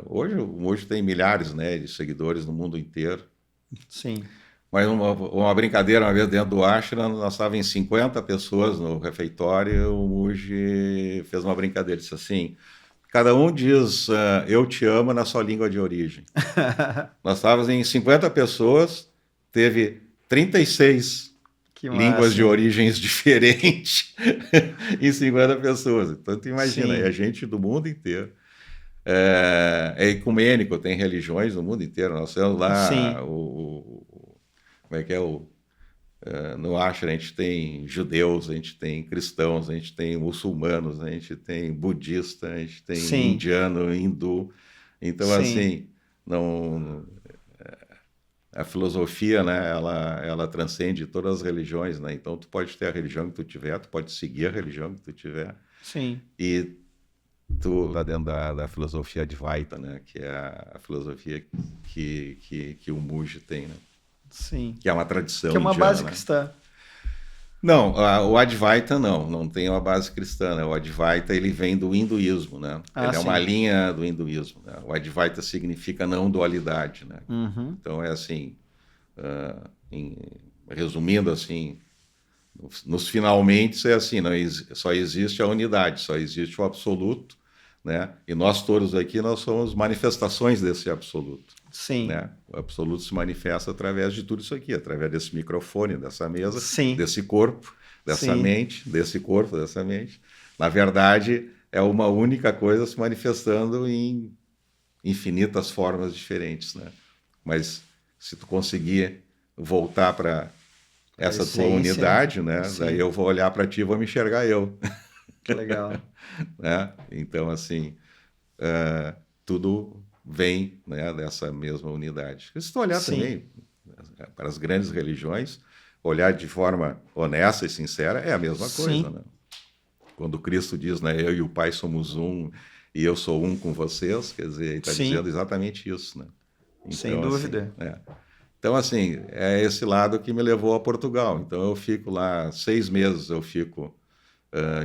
hoje tem milhares, né, de seguidores no mundo inteiro. Sim. Mas uma brincadeira, uma vez dentro do ashram, nós estávamos em 50 pessoas no refeitório, e o Mooji fez uma brincadeira, disse assim... Cada um diz, eu te amo na sua língua de origem. Nós estávamos em 50 pessoas, teve 36 línguas de origens diferentes em 50 pessoas. Então, tu imagina, é gente do mundo inteiro. É ecumênico, tem religiões no mundo inteiro. Nós temos lá como é que é no ashram a gente tem judeus, a gente tem cristãos, a gente tem muçulmanos, a gente tem budista, a gente tem indiano, hindu. Então, assim, a filosofia, né, ela transcende todas as religiões, né? Então, tu pode ter a religião que tu tiver, tu pode seguir a religião que tu tiver. Sim. E tu tá dentro da filosofia Advaita, né? Que é a filosofia que o Mooji tem, né? Sim. Que é uma tradição que é uma indiana, base cristã. Não, o Advaita não tem uma base cristã, né? O Advaita ele vem do hinduísmo, né? Ele é uma linha do hinduísmo, né? O Advaita significa não dualidade, né? Uhum. Então é assim, resumindo assim, nos finalmente é assim, só existe a unidade, só existe o absoluto, né? E nós todos aqui nós somos manifestações desse absoluto. Sim. Né? O absoluto se manifesta através de tudo isso aqui, através desse microfone, dessa mesa, desse corpo, dessa mente, desse corpo, dessa mente. Na verdade, é uma única coisa se manifestando em infinitas formas diferentes, né? Mas se tu conseguir voltar para essa tua essência, unidade, né? sim. Daí eu vou olhar para ti e vou me enxergar eu. Que legal. Né? Então, assim, tudo vem, né, dessa mesma unidade. Se tu olhar Sim. também para as grandes religiões, olhar de forma honesta e sincera é a mesma coisa, né? Quando Cristo diz, né, eu e o Pai somos um e eu sou um com vocês, quer dizer, ele está dizendo exatamente isso, né? Então, sem dúvida. Assim, então, assim, é esse lado que me levou a Portugal. Então, eu fico lá 6 meses, eu fico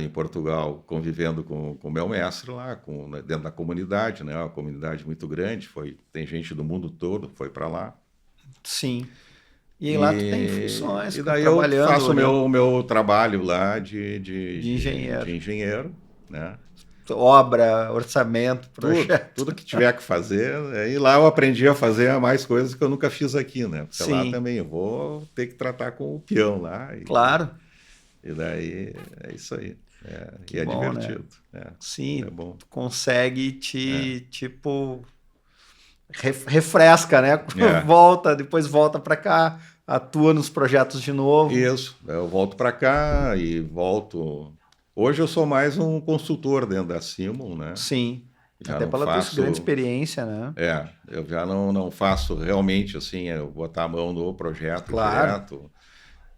em Portugal convivendo com o meu mestre lá, dentro da comunidade, né? Uma comunidade muito grande, tem gente do mundo todo, foi para lá. Sim. E lá tu tem funções, e daí trabalhando, eu faço né? o meu trabalho lá de engenheiro. De engenheiro, né? Obra, orçamento, projeto. Tudo que tiver que fazer. E lá eu aprendi a fazer mais coisas que eu nunca fiz aqui, né? Porque Sim. lá também eu vou ter que tratar com o peão lá. Claro. E daí é isso aí. E é bom, divertido. Né? Sim, é bom. Tu consegue tipo, refresca, né? Depois volta para cá, atua nos projetos de novo. Isso, eu volto para cá e volto. Hoje eu sou mais um consultor dentro da Simul, né? Sim, já até pela tua grande experiência, né? Eu já não faço realmente assim, eu botar a mão no projeto direto.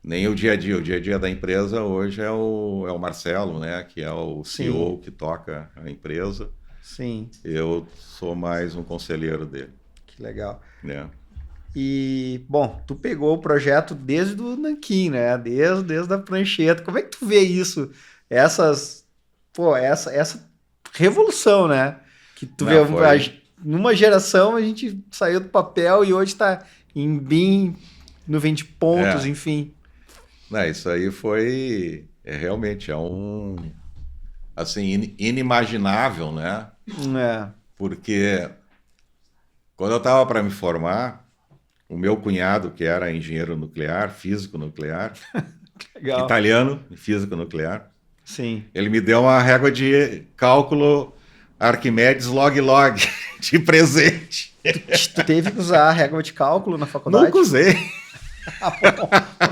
Nem o dia a dia da empresa hoje é o Marcelo, né? Que é o CEO que toca a empresa. Sim. Eu sou mais um conselheiro dele. Que legal. E, bom, tu pegou o projeto desde o nanquim, né? Desde a prancheta. Como é que tu vê isso? Essa revolução, né? Que tu vê, numa geração a gente saiu do papel e hoje está em BIM, no 20 pontos, enfim. Isso aí foi realmente assim, inimaginável, né? Porque quando eu estava para me formar, o meu cunhado, que era engenheiro nuclear, físico nuclear, italiano, físico nuclear, Sim. Ele me deu uma régua de cálculo Arquimedes log de presente. Tu teve que usar a régua de cálculo na faculdade? Nunca usei.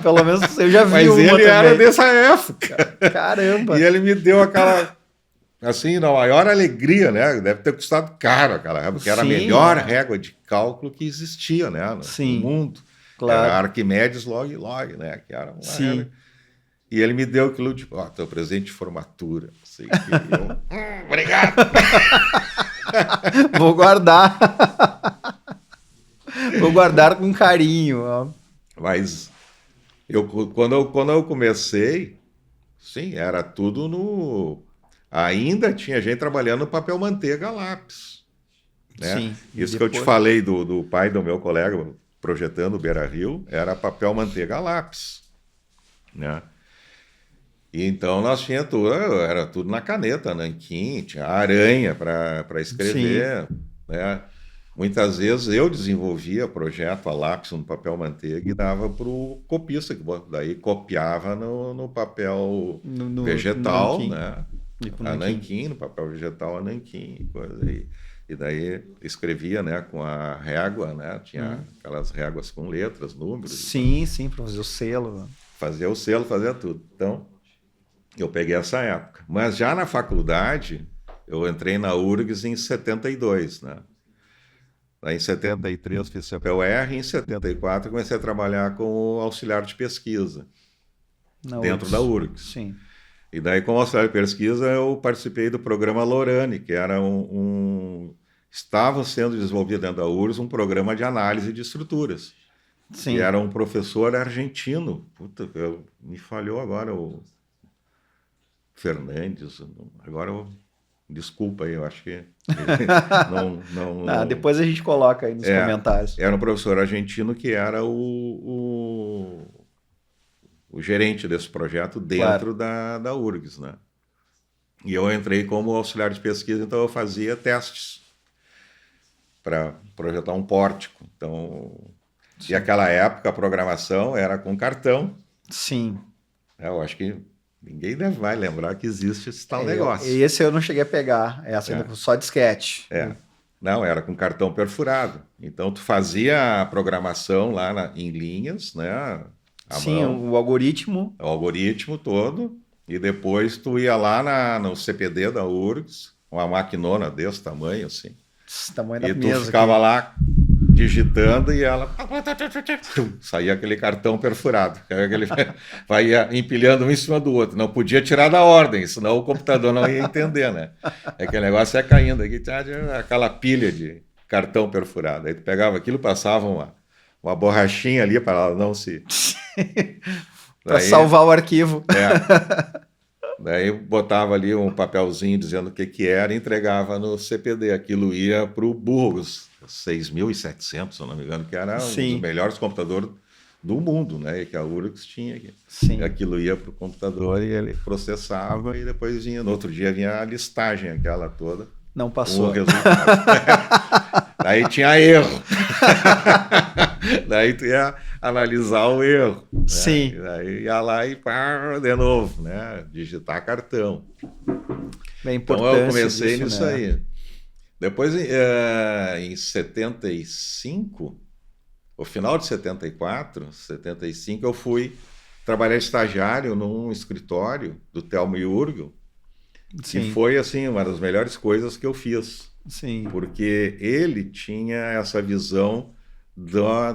Pelo menos eu já vi. Mas uma ele também. era dessa época. Caramba! E ele me deu aquela, assim, na maior alegria, né? Deve ter custado caro aquela régua, porque era a melhor régua de cálculo que existia, né? No mundo. Claro. Era Arquimedes log, né? Que era uma régua. E ele me deu aquilo de, teu presente de formatura. Sei que eu, obrigado. Vou guardar. Vou guardar com carinho. Ó. Mas quando eu comecei, sim, era tudo no... Ainda tinha gente trabalhando no papel manteiga lápis. Né? Sim. Isso que eu te falei do pai do meu colega projetando o Beira-Rio, era papel manteiga lápis. Né? E então nós tinha tudo, era tudo na caneta, nanquim, tinha aranha para escrever, né? Muitas vezes eu desenvolvia projeto a lápis no papel manteiga e dava para o copista, que daí copiava no papel vegetal, no né? A nanquim, no papel vegetal a nanquim, coisa aí. E daí escrevia, né, com a régua, né? Tinha aquelas réguas com letras, números. Sim, para fazer o selo. Fazia o selo, fazia tudo. Então, eu peguei essa época. Mas já na faculdade, eu entrei na URGS em 72, né? Daí em 73 fiz CPUR e em 74 comecei a trabalhar como auxiliar de pesquisa dentro da URGS. Sim. E daí, como auxiliar de pesquisa, eu participei do programa Lorane, que era estava sendo desenvolvido dentro da URGS um programa de análise de estruturas. Sim. E era um professor argentino. Puta, me falhou agora o Fernandes. Agora desculpa aí, eu acho que não. Depois a gente coloca aí nos comentários. Era um professor argentino que era o gerente desse projeto dentro da URGS, né? E eu entrei como auxiliar de pesquisa, então eu fazia testes para projetar um pórtico. Então, e aquela época a programação era com cartão. Sim. Eu acho que ninguém vai lembrar que existe esse tal negócio. Esse eu não cheguei a pegar, essa só disquete. Não, era com cartão perfurado. Então, tu fazia a programação lá em linhas, né? À Sim, mão, o algoritmo. o algoritmo todo, e depois tu ia lá no CPD da URGS, uma maquinona desse tamanho, assim, Esse tamanho da e tu mesa ficava aqui. lá digitando e ela saía aquele cartão perfurado. Aquele, vai empilhando um em cima do outro. Não podia tirar da ordem, senão o computador não ia entender, né? Aquele negócio ia caindo aqui, aquela pilha de cartão perfurado. Aí tu pegava aquilo, passava uma borrachinha ali para ela não se. Para Daí, salvar o arquivo. daí botava ali um papelzinho dizendo o que era e entregava no CPD. Aquilo ia para o Burgos, 6.700, se eu não me engano, que era um dos Sim, melhores computadores do mundo, né? E que a URGS tinha aqui. sim. Aquilo ia para o computador e ele processava e depois vinha, no outro dia vinha a listagem aquela toda Não com o passou. resultado. Daí tinha erro. Daí tu ia analisar o erro. Né? Sim. E daí ia lá e pá, de novo, né? Digitar cartão. É Então eu importante comecei disso, nisso né? aí. Depois, em 75, no final de 74, 75, eu fui trabalhar estagiário num escritório do Thelmo Jurgel, que Sim, foi assim uma das melhores coisas que eu fiz, sim, porque ele tinha essa visão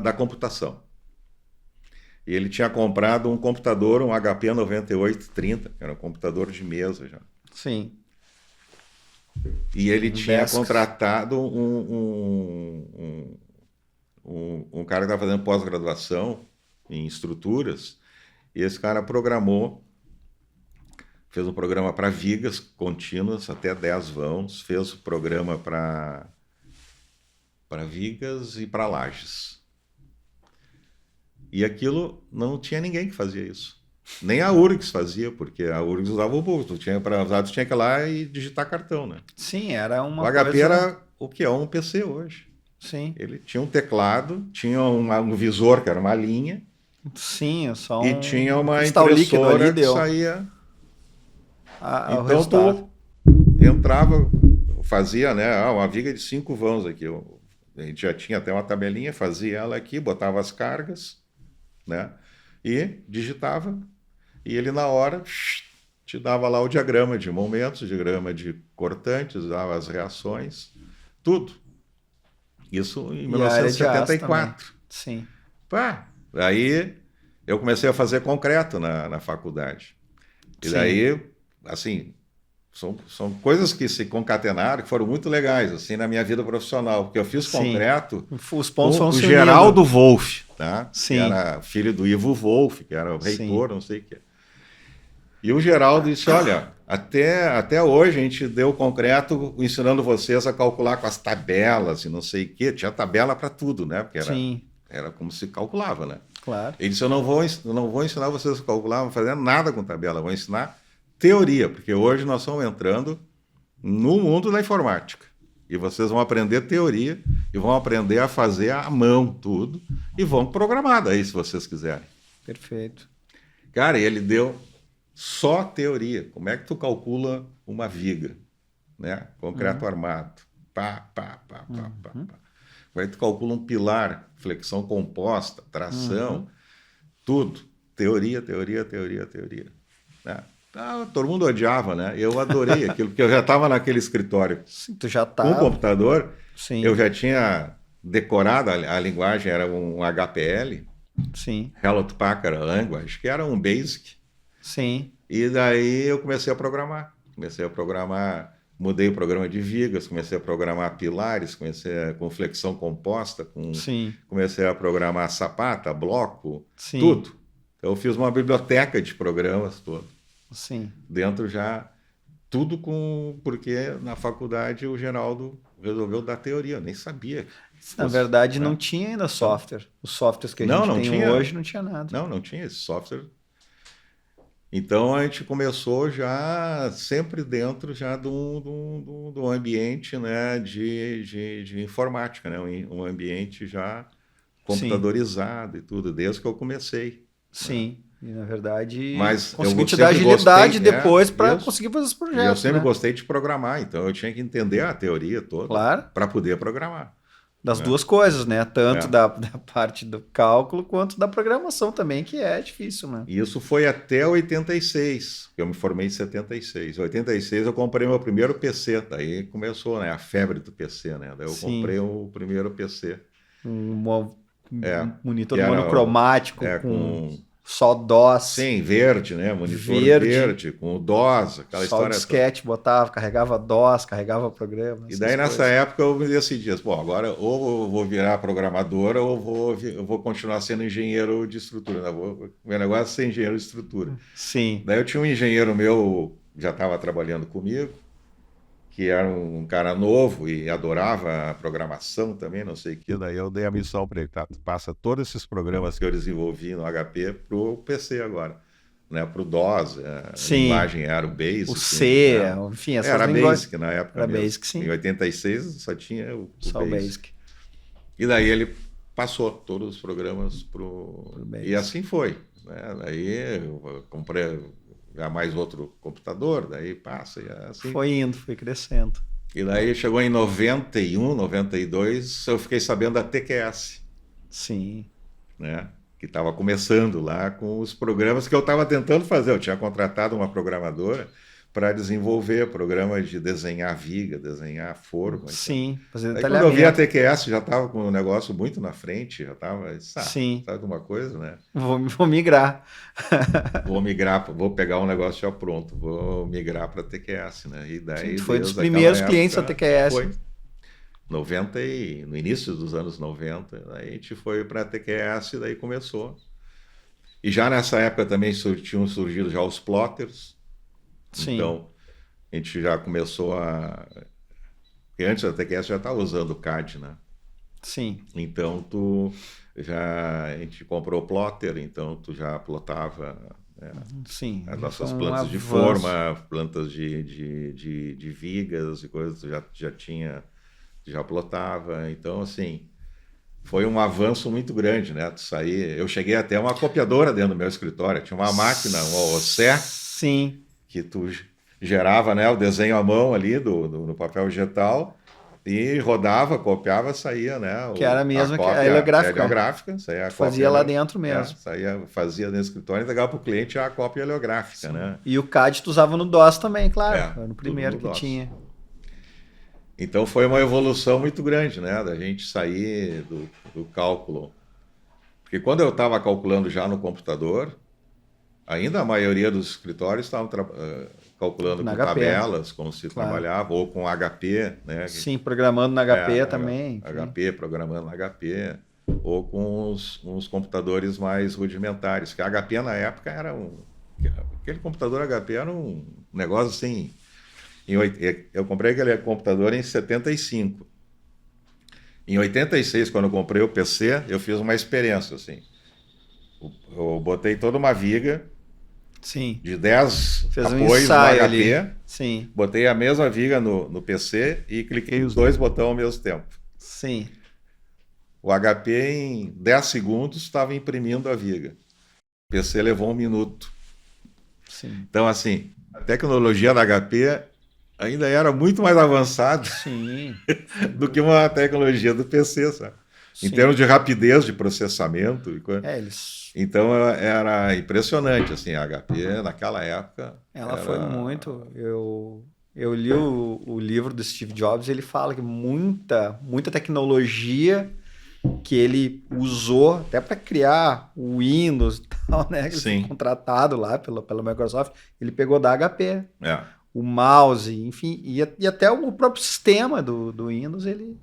da computação. E ele tinha comprado um computador, um HP 9830, que era um computador de mesa já. sim. E ele tinha Desks. contratado um cara que estava fazendo pós-graduação em estruturas, e esse cara programou, fez um programa para vigas contínuas, até 10 vãos, fez o programa para vigas e para lajes. E aquilo não tinha ninguém que fazia isso. Nem a URGS fazia, porque a URGS usava o Ubuntu. Tu tinha para usar, tu tinha que ir lá e digitar cartão, né? Sim, era uma O HP coisa... era o que é um PC hoje. Sim, Ele tinha um teclado, tinha um visor, que era uma linha, sim, só e um tinha uma cristal líquido ali impressora que deu saía. o Então resultado. tu entrava, fazia, né, uma viga de 5 vãos aqui. A gente já tinha até uma tabelinha, fazia ela aqui, botava as cargas, né, e digitava, e ele na hora te dava lá o diagrama de momentos, diagrama de cortantes, dava as reações, tudo. Isso em E a área de aço também. 1974. Sim, Pá, daí eu comecei a fazer concreto na faculdade. E sim, daí, assim, são coisas que se concatenaram que foram muito legais, assim, na minha vida profissional. Porque eu fiz sim. concreto Os com pontos foram o se Geraldo unindo. Wolff, tá? Que Sim, era filho do Ivo Wolff, que era o reitor, sim, não sei o quê. E o Geraldo disse, olha, até hoje a gente deu concreto ensinando vocês a calcular com as tabelas e não sei o quê. Tinha tabela para tudo, né? Porque sim, era como se calculava, né? claro. Ele disse, eu não vou ensinar vocês a calcular, não vou fazer nada com tabela, vou ensinar teoria, porque hoje nós estamos entrando no mundo da informática. E vocês vão aprender teoria e vão aprender a fazer à mão tudo e vão programar daí, se vocês quiserem. Perfeito. Cara, ele deu só teoria. Como é que tu calcula uma viga, né? Concreto armado. Pá, pá, pá, pá, pá, pá. Como é que tu calcula um pilar, flexão composta, tração, tudo. Teoria, teoria, teoria, teoria. Né? Todo mundo odiava, né? Eu adorei aquilo, porque eu já estava naquele escritório Sim, tu já com o tá... computador, Sim, eu já tinha decorado a linguagem, era um HPL, sim, Hewlett Packard Language, que era um BASIC. sim, E daí eu comecei a programar. Mudei o programa de vigas, comecei a programar pilares, com flexão composta, sim, comecei a programar sapata, bloco, sim, tudo. Então, eu fiz uma biblioteca de programas todo. sim. Dentro já, tudo porque na faculdade o Geraldo resolveu dar teoria, eu nem sabia. Na verdade, né? não tinha ainda software. Os softwares que a Não, gente não tem tinha. hoje não tinha nada. Não tinha esse software. Então a gente começou já sempre dentro já do ambiente, né, de informática, né, um ambiente já Sim, computadorizado e tudo, desde que eu comecei. sim. E, na verdade, Mas conseguiu eu te dar sempre agilidade gostei, depois para isso. conseguir fazer os E eu projetos, sempre né? gostei de programar, então eu tinha que entender a teoria toda Claro, para poder programar. das Né? duas coisas, né? Tanto É. da parte do cálculo quanto da programação também, que é difícil, né? E isso foi até 86, que eu me formei em 76. Em 86 eu comprei meu primeiro PC, daí começou, né, a febre do PC, né? Daí eu Sim, comprei o primeiro PC. um É, monitor que era monocromático com com só DOS, sim, verde, né? Monitor verde, verde, com o DOS, aquela só o história toda. disquete botava, carregava DOS, carregava programa, E essas daí nessa coisas. época eu me decidi, bom, agora ou eu vou virar programador ou eu vou continuar sendo engenheiro de estrutura. Né? Meu negócio é ser engenheiro de estrutura. Sim, Daí eu tinha um engenheiro meu, já estava trabalhando comigo, que era um cara novo e adorava a programação também, não sei o que. Daí eu dei a missão para ele, tá? Passa todos esses programas que eu desenvolvi no HP para o PC agora, né? Para o DOS, a sim. linguagem era o O Basic, C, né? enfim, essas Era linguagens. Basic na época Era mesmo. Basic, Em sim. 86 só tinha o Só o Basic. Basic. E daí ele passou todos os programas pro... Basic. E assim foi, né? Daí eu comprei já mais outro computador, daí passa e assim. Foi indo, foi crescendo. E daí chegou em 91, 92, eu fiquei sabendo da TQS, Sim, né? Que estava começando lá com os programas que eu estava tentando fazer. Eu tinha contratado uma programadora para desenvolver programas de desenhar viga, desenhar forma. sim, fazer Aí quando eu vi a detalhamento. TQS já estava com o negócio muito na frente, já estava, Sim, sabe de uma coisa, né? vou migrar. Vou migrar, vou pegar um negócio já pronto, vou migrar para a TQS, né? E Sim, daí, tu foi dos desde aquela primeiros clientes da época, TQS. foi. 90 e no início dos anos 90, aí a gente foi para a TQS e daí começou. E já nessa época também tinham surgido já os plotters, Sim, então a gente já começou a... Porque antes a TQS já estava usando o CAD, né? sim, Então a gente comprou o plotter, então tu já plotava, né, sim. as Já foi nossas um plantas de avanço. forma, plantas de vigas e coisas, tu já tinha, já plotava. Então, assim, foi um avanço muito grande, né? Tu sair, eu cheguei até uma copiadora dentro do meu escritório, tinha uma máquina, uma OCE, Sim, que tu gerava, né, o desenho à mão ali no papel vegetal e rodava, copiava, saía, né, que era a a mesma que a cópia heliográfica. heliográfica, saía a Tu cópia fazia lá dentro mesmo. saía, fazia no escritório e entregava para o cliente a cópia heliográfica, Sim. né? E o CAD tu usava no DOS também, claro. É, Era no tudo primeiro no que DOS. tinha. Então foi uma evolução muito grande, né, da gente sair do cálculo. Porque quando eu estava calculando já no computador, ainda a maioria dos escritórios estavam calculando Na com HP, tabelas, como se claro. trabalhava, ou com HP, né? Sim, programando na HP também, enfim. HP, programando na HP, ou com uns computadores mais rudimentares. Que a HP na época era aquele computador HP era um negócio assim. Eu comprei aquele computador em 75. Em 86, quando eu comprei o PC, eu fiz uma experiência assim. Eu botei toda uma viga Sim. de 10 Fez um apoios no ensaio HP, ali. Sim, botei a mesma viga no PC e cliquei os dois botões ao mesmo tempo. sim. O HP, em 10 segundos, estava imprimindo a viga. O PC levou 1 minuto. Sim. Então, assim, a tecnologia da HP ainda era muito mais avançada Sim. do que uma tecnologia do PC, sabe? Em Sim. termos de rapidez de processamento e coisa. Eles. Então era impressionante, assim, a HP naquela época Ela foi era... muito. Eu li o livro do Steve Jobs, ele fala que muita tecnologia que ele usou até para criar o Windows e tal, né? Que ele foi Sim, contratado lá pela Microsoft, ele pegou da HP. é, O mouse, enfim, e até o próprio sistema do Windows ele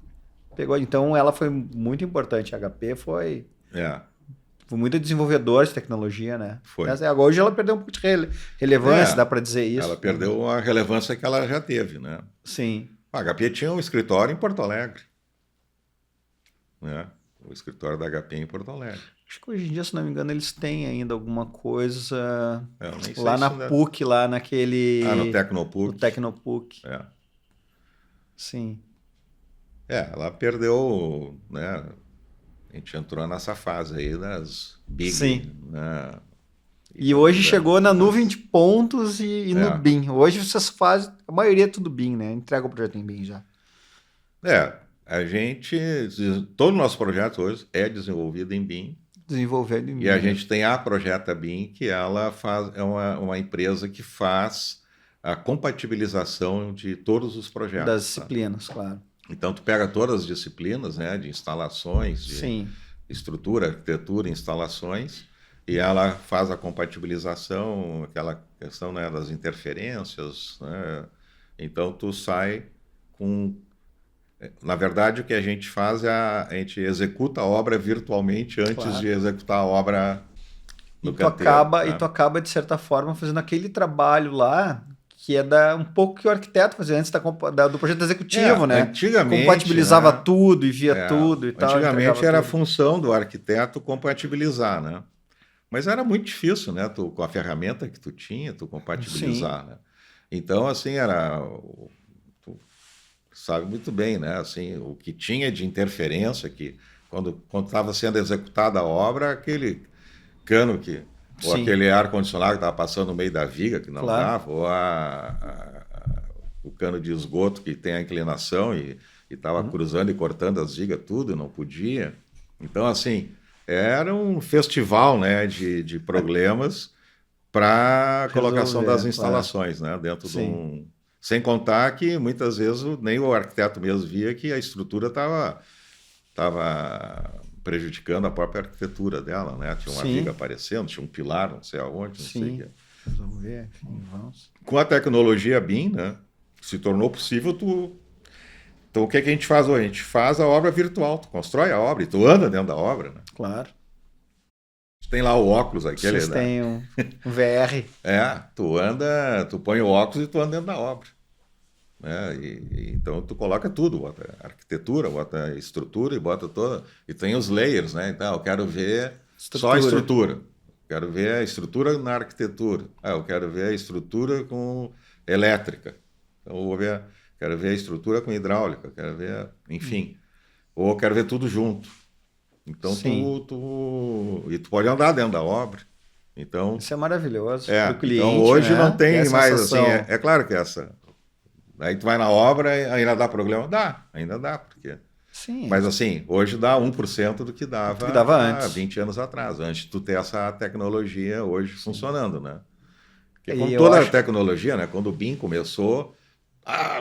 pegou. Então ela foi muito importante. A HP foi é, muito desenvolvedora de tecnologia, né? foi. Agora hoje ela perdeu um pouco de relevância, dá É, para dizer ela isso. perdeu a relevância que ela já teve, né? Sim. A HP tinha um escritório em Porto Alegre, né? O escritório da HP em Porto Alegre. Acho que hoje em dia, se não me engano, eles têm ainda alguma coisa Eu nem sei lá na se ainda... PUC, lá Ah, no naquele. No Tecnopuc. Tecnopuc. É. Sim. Ela perdeu, né? A gente entrou nessa fase aí das big, Sim. né? E hoje chegou na nuvem de pontos e no BIM. Hoje vocês fazem, a maioria é tudo BIM, né? Entrega o projeto em BIM já. A gente, todo o nosso projeto hoje é desenvolvido em BIM. Desenvolvendo em BIM. E a gente tem a Projeta BIM, que ela é uma empresa que faz a compatibilização de todos os projetos. Das disciplinas, claro. Então, tu pega todas as disciplinas, né, de instalações, de estrutura, arquitetura, instalações, e ela faz a compatibilização, aquela questão, né, das interferências, né? Então, tu sai com... Na verdade, o que a gente faz a gente executa a obra virtualmente antes de executar a obra no canteiro. E tu acaba, de certa forma, fazendo aquele trabalho lá que é um pouco que o arquiteto fazia antes do projeto executivo, né? Antigamente, compatibilizava tudo e via tudo e tal. Antigamente era a função do arquiteto compatibilizar, né? Mas era muito difícil, né? Com a ferramenta que tu tinha, tu compatibilizar, né? Então, assim, tu sabe muito bem, né? Assim, o que tinha de interferência, que quando estava sendo executada a obra, aquele cano que... Ou aquele ar-condicionado que estava passando no meio da viga, que não dava, ou o cano de esgoto que tem a inclinação e estava cruzando e cortando as vigas, tudo, não podia. Então, assim, era um festival, né, de problemas para a colocação das instalações, né, dentro de um... Sem contar que, muitas vezes, nem o arquiteto mesmo via que a estrutura estava prejudicando a própria arquitetura dela, né? Tinha uma viga aparecendo, tinha um pilar, não sei aonde, não sei o que. Resolver, enfim, vamos. Com a tecnologia BIM, né, se tornou possível Então, o que a gente faz hoje? A gente faz a obra virtual, tu constrói a obra e tu anda dentro da obra, né? Claro. Tem lá o óculos, aquele, vocês têm um VR. Tu põe o óculos e tu anda dentro da obra. Né? Então tu coloca tudo, bota arquitetura, bota estrutura e bota toda. E tem os layers, né? Então, eu quero ver só a estrutura. Quero ver a estrutura na arquitetura. Eu quero ver a estrutura com elétrica. Então, quero ver a estrutura com hidráulica, quero ver, enfim. Ou eu quero ver tudo junto. Então tu pode andar dentro da obra. Então, isso é maravilhoso para o cliente. Então hoje não tem mais sensação... assim. É claro que aí tu vai na obra e ainda dá problema? Ainda dá, porque... Sim. Mas assim, hoje dá 1% do que dava antes. Há 20 anos atrás, antes de tu ter essa tecnologia hoje funcionando, né? Porque com toda a tecnologia, né? Quando o BIM começou,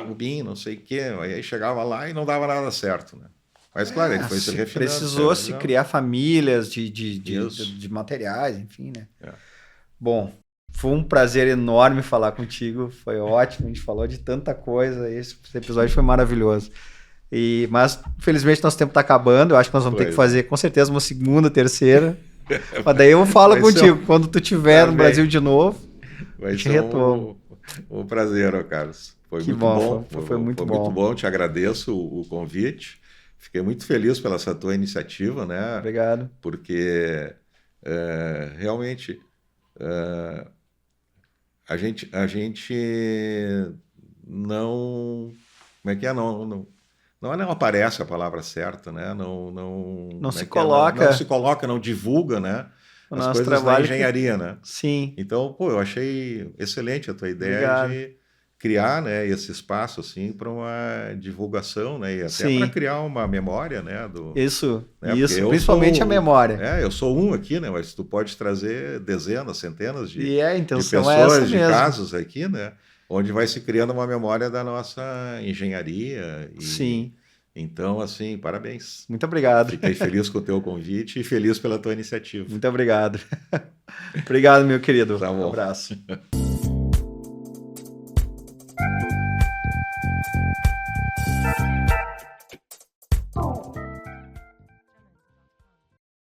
o BIM, não sei o quê, aí chegava lá e não dava nada certo, né? Mas claro, ele foi se refinando. Precisou se criar famílias de materiais, enfim, né? Bom, foi um prazer enorme falar contigo, foi ótimo, a gente falou de tanta coisa, esse episódio foi maravilhoso. Mas, infelizmente, nosso tempo está acabando, eu acho que nós vamos ter que fazer, com certeza, uma segunda, terceira. Mas daí eu falo contigo, quando tu estiver no Brasil de novo, vai ser um prazer, Carlos. Foi muito bom. Foi muito bom. Te agradeço o convite. Fiquei muito feliz pela essa tua iniciativa, né? Obrigado. Porque realmente a gente não... Como é que é? Não aparece a palavra certa, né? Não se coloca. Não se coloca, não divulga, né? As coisas da engenharia, né? Sim. Então, eu achei excelente a tua ideia de criar, né, esse espaço assim para uma divulgação, né, e até para criar uma memória, né, isso, principalmente a memória. Eu sou um aqui, né, mas tu pode trazer dezenas, centenas de pessoas, de casos aqui, né, onde vai se criando uma memória da nossa engenharia. Sim. Então, assim, parabéns. Muito obrigado. Fiquei feliz com o teu convite e feliz pela tua iniciativa. Muito obrigado. Obrigado, meu querido. Tá bom. Um abraço.